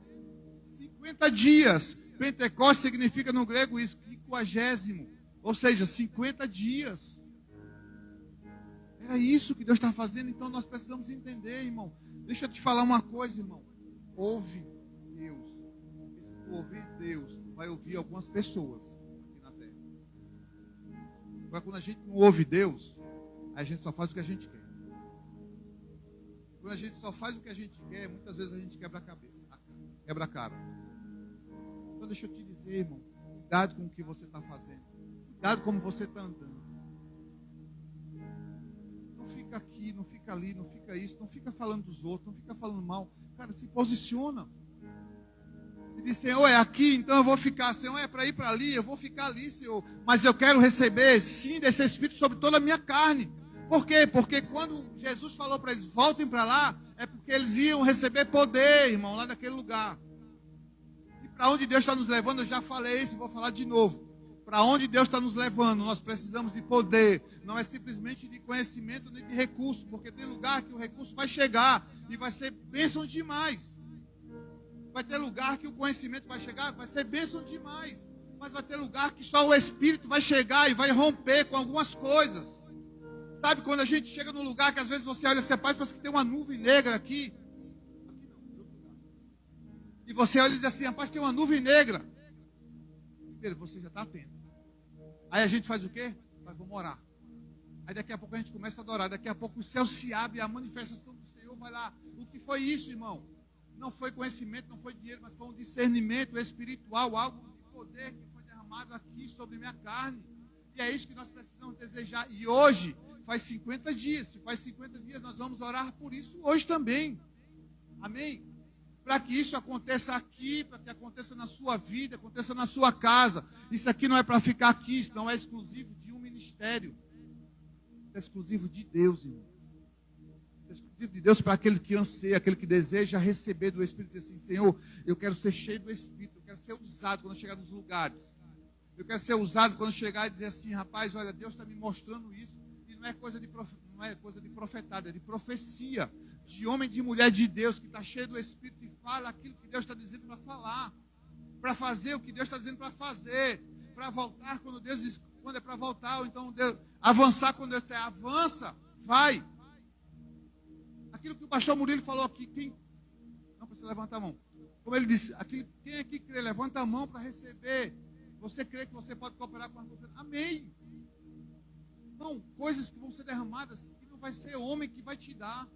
50 dias. Pentecostes significa no grego isso, 50º. Ou seja, 50 dias. Era isso que Deus está fazendo, então nós precisamos entender, irmão. Deixa eu te falar uma coisa, irmão. Ouve Deus. Porque se tu ouvir Deus, tu vai ouvir algumas pessoas aqui na terra. Agora, quando a gente não ouve Deus, a gente só faz o que a gente quer. Quando a gente só faz o que a gente quer, muitas vezes a gente quebra a cabeça, quebra a cara. Então deixa eu te dizer, irmão, cuidado com o que você está fazendo. Cuidado como você está andando. Não fica aqui, não fica ali, não fica isso, não fica falando dos outros, não fica falando mal. Cara, se posiciona. E diz, Senhor, é aqui, então eu vou ficar. Senhor, é para ir para ali, eu vou ficar ali, Senhor. Mas eu quero receber, sim, desse Espírito sobre toda a minha carne. Por quê? Porque quando Jesus falou para eles, voltem para lá, é porque eles iam receber poder, irmão, lá naquele lugar. E para onde Deus está nos levando, eu já falei isso, vou falar de novo. Para onde Deus está nos levando, nós precisamos de poder. Não é simplesmente de conhecimento nem de recurso, porque tem lugar que o recurso vai chegar e vai ser bênção demais. Vai ter lugar que o conhecimento vai chegar, vai ser bênção demais. Mas vai ter lugar que só o Espírito vai chegar e vai romper com algumas coisas. Sabe, quando a gente chega num lugar que às vezes você olha, você parece que tem uma nuvem negra aqui. Aqui não, em outro lugar. E você olha e diz assim, rapaz, tem uma nuvem negra. Primeiro, você já está atento. Aí a gente faz o quê? Mas vamos orar. Aí daqui a pouco a gente começa a adorar. Daqui a pouco o céu se abre e a manifestação do Senhor vai lá. O que foi isso, irmão? Não foi conhecimento, não foi dinheiro, mas foi um discernimento espiritual, algo de poder que foi derramado aqui sobre minha carne. E é isso que nós precisamos desejar. E hoje faz 50 dias. Se faz 50 dias, nós vamos orar por isso hoje também. Amém? Para que isso aconteça aqui, para que aconteça na sua vida, aconteça na sua casa. Isso aqui não é para ficar aqui, isso não é exclusivo de um ministério. Isso é exclusivo de Deus, irmão. Isso é exclusivo de Deus para aquele que anseia, aquele que deseja receber do Espírito. Dizer assim, Senhor, eu quero ser cheio do Espírito, eu quero ser usado quando eu chegar nos lugares. Eu quero ser usado quando eu chegar e dizer assim, rapaz, olha, Deus está me mostrando isso. E não é coisa de profetada, é de profecia. De homem, de mulher de Deus, que está cheio do Espírito e fala aquilo que Deus está dizendo para falar. Para fazer o que Deus está dizendo para fazer. Para voltar quando Deus diz, quando é para voltar. Ou então Deus, avançar quando Deus disser, avança, vai. Aquilo que o pastor Murilo falou aqui, quem não precisa levantar a mão. Como ele disse, quem aqui crê, levanta a mão para receber. Você crê que você pode cooperar com as coisas? Amém. Não, coisas que vão ser derramadas, que não vai ser homem que vai te dar.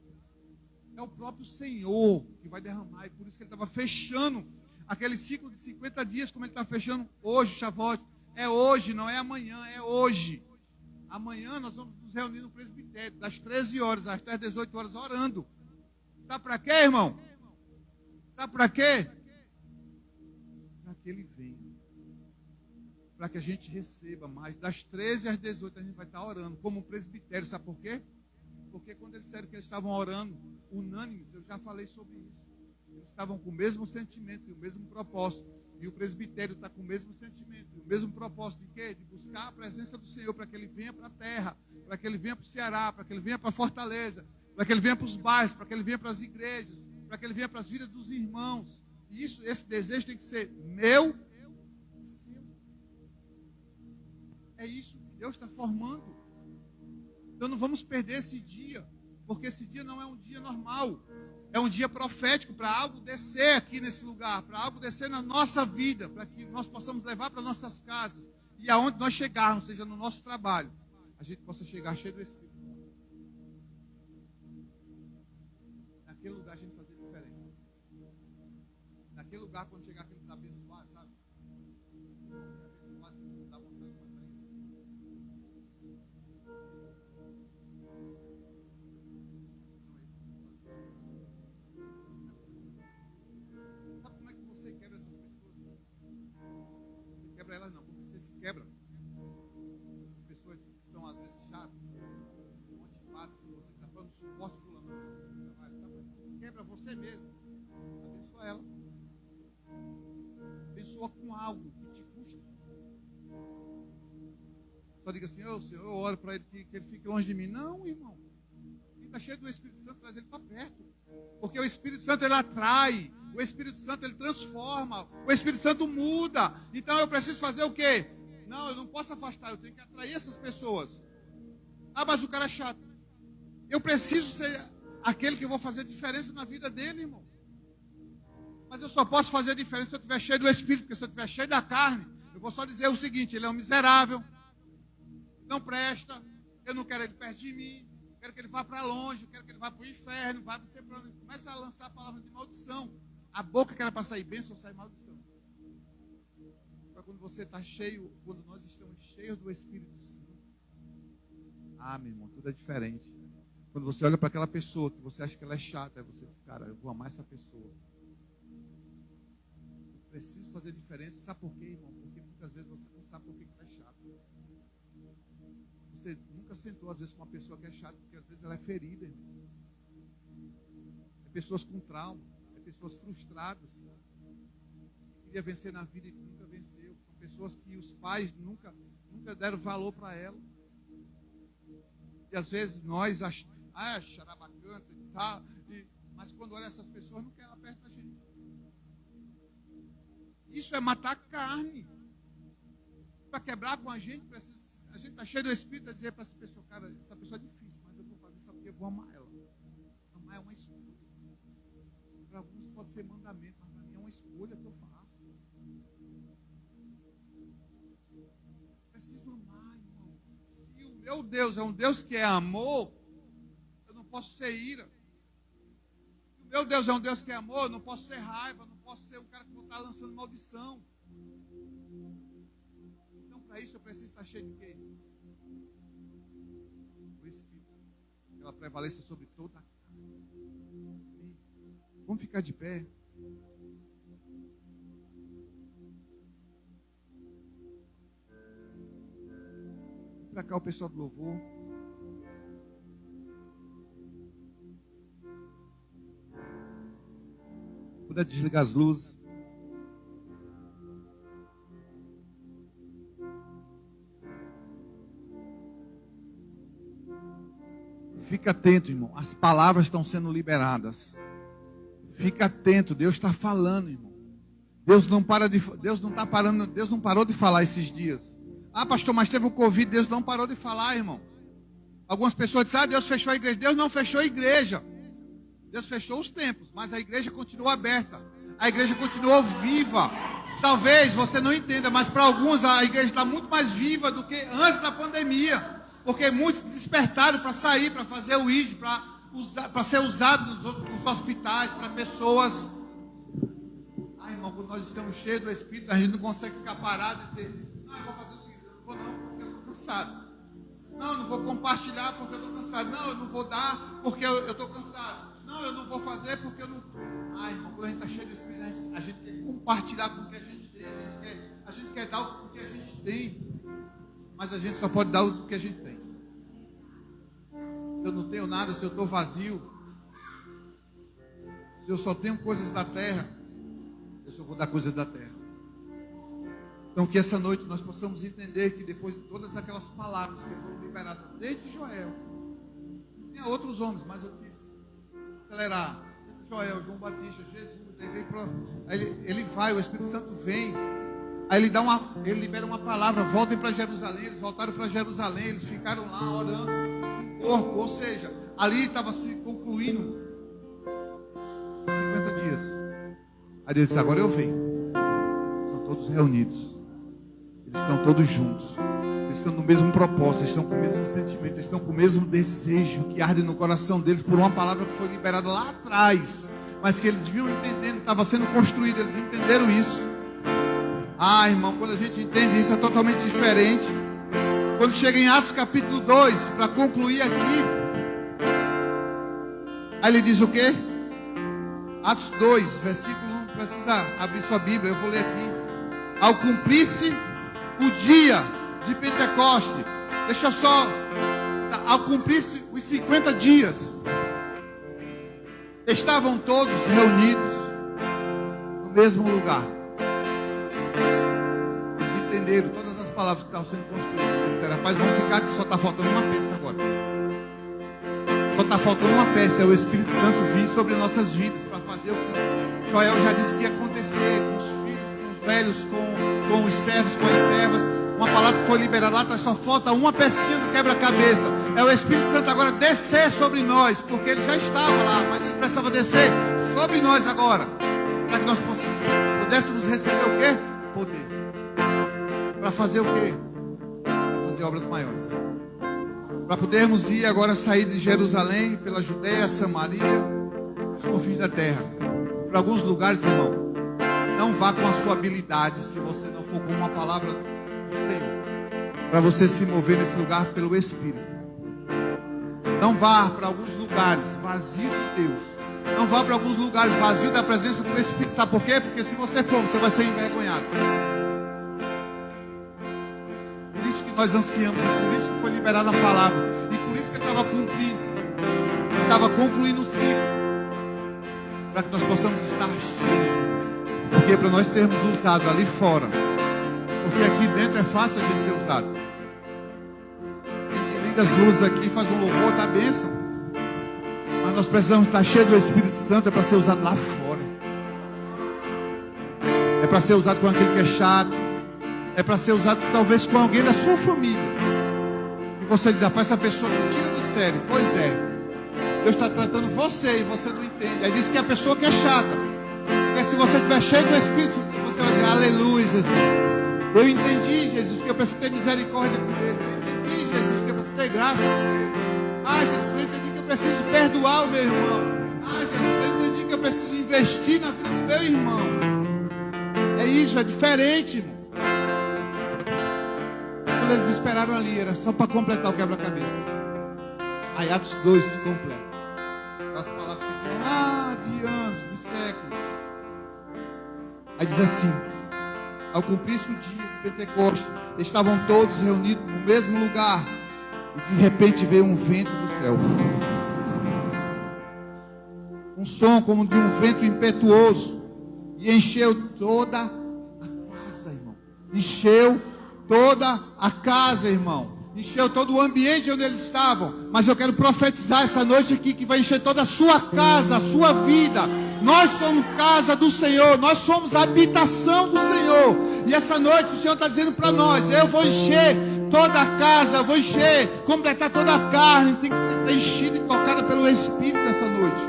É o próprio Senhor que vai derramar. E por isso que ele estava fechando aquele ciclo de 50 dias, como ele está fechando hoje, Shavuot. É hoje, não é amanhã, é hoje. Amanhã nós vamos nos reunir no presbitério, das 13 horas até as 18 horas, orando. Sabe para quê, irmão? Sabe para quê? Para que ele venha. Para que a gente receba mais. Das 13 às 18 a gente vai estar orando, como um presbitério. Sabe por quê? Porque quando eles disseram que eles estavam orando unânimes, eu já falei sobre isso. Eles estavam com o mesmo sentimento e o mesmo propósito. E o presbitério está com o mesmo sentimento e o mesmo propósito de quê? De buscar a presença do Senhor para que ele venha para a terra, para que ele venha para o Ceará, para que ele venha para a Fortaleza, para que ele venha para os bairros, para que ele venha para as igrejas, para que ele venha para as vidas dos irmãos. E esse desejo tem que ser meu e seu. É isso que Deus está formando. Então não vamos perder esse dia, porque esse dia não é um dia normal. É um dia profético para algo descer aqui nesse lugar, para algo descer na nossa vida, para que nós possamos levar para nossas casas. E aonde nós chegarmos, seja no nosso trabalho, a gente possa chegar cheio do Espírito. Naquele lugar a gente fazer diferença. Naquele lugar, quando chegar aqueles abençoados, sabe? Abençoados, dá vontade de matar ele. Sabe como é que você quebra essas pessoas? Você quebra elas não, como você se quebra. Essas pessoas que são às vezes chatas, antipáticas, você está falando suporte fulano no trabalho, sabe? Quebra você mesmo. Abençoa ela. Abençoa com algo que te custa. Só diga assim, ô Senhor, eu oro para ele que ele fique longe de mim. Não, irmão. Quem está cheio do Espírito Santo, traz ele para perto. Porque o Espírito Santo, ele atrai. O Espírito Santo, ele transforma. O Espírito Santo muda. Então eu preciso fazer o quê? Não, eu não posso afastar. Eu tenho que atrair essas pessoas. Ah, mas o cara é chato. Eu preciso ser aquele que eu vou fazer diferença na vida dele, irmão. Mas eu só posso fazer diferença se eu estiver cheio do Espírito. Porque se eu estiver cheio da carne, eu vou só dizer o seguinte: ele é um miserável, não presta, eu não quero ele perto de mim, quero que ele vá para longe, quero que ele vá para o inferno, vá para onde. Começa a lançar a palavra de maldição. A boca que era para sair bênção, sai maldição. Para quando você está cheio, quando nós estamos cheios do Espírito Santo. Ah, meu irmão, tudo é diferente. Quando você olha para aquela pessoa que você acha que ela é chata, aí você diz, cara, eu vou amar essa pessoa. Eu preciso fazer diferença. Sabe por quê, irmão? Porque muitas vezes você não sabe por que está chato. Você nunca sentou, às vezes, com uma pessoa que é chata, porque às vezes ela é ferida, irmão. É pessoas com trauma, é pessoas frustradas, que queria vencer na vida e nunca venceu. São pessoas que os pais nunca deram valor para ela. E às vezes nós achamos, charabacanta e tal, mas quando olha essas pessoas, não quer ela perto da gente. Isso é matar a carne. Para quebrar com a gente está cheio do Espírito a dizer para essa pessoa, cara, essa pessoa é difícil, mas eu vou fazer isso porque eu vou amar ela. Amar é uma escolha. Para alguns pode ser mandamento, mas para mim é uma escolha que eu faço. Preciso amar, irmão. Se o meu Deus é um Deus que é amor, eu não posso ser ira. Se o meu Deus é um Deus que é amor, eu não posso ser raiva, eu não posso ser um cara que vou estar lançando maldição. Para isso eu preciso estar cheio de quê? O Espírito. Que ela prevaleça sobre toda a carne. Vamos ficar de pé. Para cá o pessoal do louvor. Se puder desligar as luzes. Fica atento, irmão. As palavras estão sendo liberadas. Fica atento. Deus está falando, irmão. Deus não parou de falar esses dias. Ah, pastor, mas teve o Covid. Deus não parou de falar, irmão. Algumas pessoas dizem, Deus fechou a igreja. Deus não fechou a igreja. Deus fechou os templos, mas a igreja continuou aberta. A igreja continuou viva. Talvez você não entenda, mas para alguns a igreja está muito mais viva do que antes da pandemia. Porque muitos despertaram para sair, para fazer o ID, para ser usado nos hospitais, para pessoas. Ai, irmão, quando nós estamos cheios do Espírito, a gente não consegue ficar parado e dizer: não, eu vou fazer o seguinte, eu não vou não, porque eu estou cansado. Não, eu não vou compartilhar porque eu estou cansado. Não, eu não vou dar porque eu estou cansado. Não, eu não vou fazer porque eu não... Ai, irmão, quando a gente está cheio do Espírito, a gente quer compartilhar com o que a gente tem. A gente quer dar o que a gente tem. Mas a gente só pode dar o que a gente tem. Se eu não tenho nada, se eu estou vazio, se eu só tenho coisas da terra, eu só vou dar coisas da terra. Então que essa noite nós possamos entender que depois de todas aquelas palavras que foram liberadas desde Joel, tinha outros homens, mas eu quis acelerar. Joel, João Batista, Jesus, ele vai, o Espírito Santo vem. Aí ele libera uma palavra: voltem para Jerusalém. Eles voltaram para Jerusalém, eles ficaram lá orando no corpo, ou seja, ali estava se concluindo 50 dias. Aí Deus disse: agora eu venho. Estão todos reunidos, eles estão todos juntos, eles estão no mesmo propósito, eles estão com o mesmo sentimento, eles estão com o mesmo desejo que arde no coração deles por uma palavra que foi liberada lá atrás, mas que eles vinham entendendo, estava sendo construída. Eles entenderam isso. Ah, irmão, quando a gente entende isso é totalmente diferente. Quando chega em Atos capítulo 2, para concluir aqui, aí ele diz o quê? Atos 2, versículo 1, não precisa abrir sua Bíblia, eu vou ler aqui. Ao cumprir-se o dia de Pentecoste, deixa eu só, ao cumprir-se os 50 dias, estavam todos reunidos no mesmo lugar. Todas as palavras que estavam sendo construídas. Eles disseram: rapaz, vamos ficar que só está faltando uma peça agora. Só está faltando uma peça. É o Espírito Santo vir sobre nossas vidas para fazer o que Joel já disse que ia acontecer com os filhos, com os velhos, com os servos, com as servas. Uma palavra que foi liberada lá atrás, só falta uma pecinha do quebra-cabeça. É o Espírito Santo agora descer sobre nós, porque ele já estava lá, mas ele precisava descer sobre nós agora, para que nós pudéssemos receber o quê? Poder. Para fazer o quê? Para fazer obras maiores. Para podermos ir agora, sair de Jerusalém, pela Judeia, Samaria, os confins da terra. Para alguns lugares, irmão, não vá com a sua habilidade, se você não for com uma palavra do Senhor. Para você se mover nesse lugar pelo Espírito. Não vá para alguns lugares vazio de Deus. Não vá para alguns lugares vazio da presença do Espírito. Sabe por quê? Porque se você for, você vai ser envergonhado. Nós ansiamos, e por isso que foi liberada a palavra, e por isso que ele estava concluindo o ciclo, para que nós possamos estar cheios, porque para nós sermos usados ali fora, porque aqui dentro é fácil a gente ser usado. Quem liga as luzes aqui, faz um louvor, tá bênção, mas nós precisamos estar cheios do Espírito Santo. É para ser usado lá fora, é para ser usado com aquele que é chato, é para ser usado talvez com alguém da sua família. E você diz: rapaz, essa pessoa não tira do sério. Pois é, Deus está tratando você e você não entende. Aí diz que é a pessoa que é chata. Porque se você estiver cheio do Espírito, você vai dizer: aleluia, Jesus. Eu entendi, Jesus, que eu preciso ter misericórdia com ele. Eu entendi, Jesus, que eu preciso ter graça com ele. Ah, Jesus, eu entendi que eu preciso perdoar o meu irmão. Ah, Jesus, eu entendi que eu preciso investir na vida do meu irmão. É isso, é diferente, irmão. Eles esperaram ali, era só para completar o quebra-cabeça. Aí Atos 2 se completa. As palavras ficam lá de anos, de séculos. Aí diz assim: ao cumprir-se o dia de Pentecostes, estavam todos reunidos no mesmo lugar, e de repente veio um vento do céu, um som como de um vento impetuoso, e encheu toda a casa, irmão. Encheu toda a casa, irmão. Encheu todo o ambiente onde eles estavam. Mas eu quero profetizar essa noite aqui que vai encher toda a sua casa, a sua vida. Nós somos casa do Senhor. Nós somos a habitação do Senhor. E essa noite o Senhor está dizendo para nós: eu vou encher toda a casa, eu vou encher, completar toda a carne. Tem que ser preenchida e tocada pelo Espírito essa noite.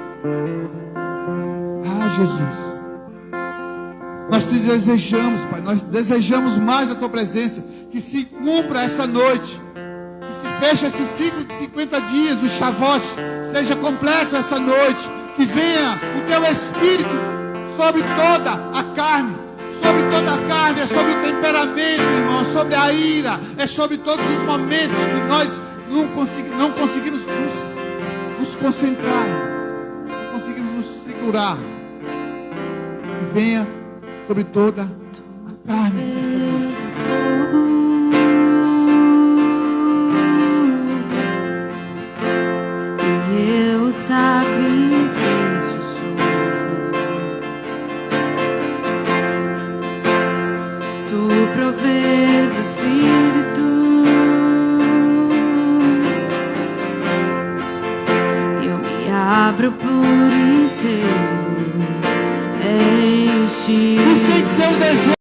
Ah, Jesus. Nós te desejamos, Pai. Nós desejamos mais a tua presença. Que se cumpra essa noite. Que se feche esse ciclo de 50 dias do Shavuot. Seja completo essa noite. Que venha o teu Espírito sobre toda a carne. Sobre toda a carne. É sobre o temperamento, irmão. É sobre a ira. É sobre todos os momentos que nós não conseguimos nos concentrar. Não conseguimos nos segurar. Que venha sobre toda a carne nessa noite. E eu sacrifício sou. Tu provês o Espírito. Eu me abro por inteiro. Enche. Isso tem que ser o desejo.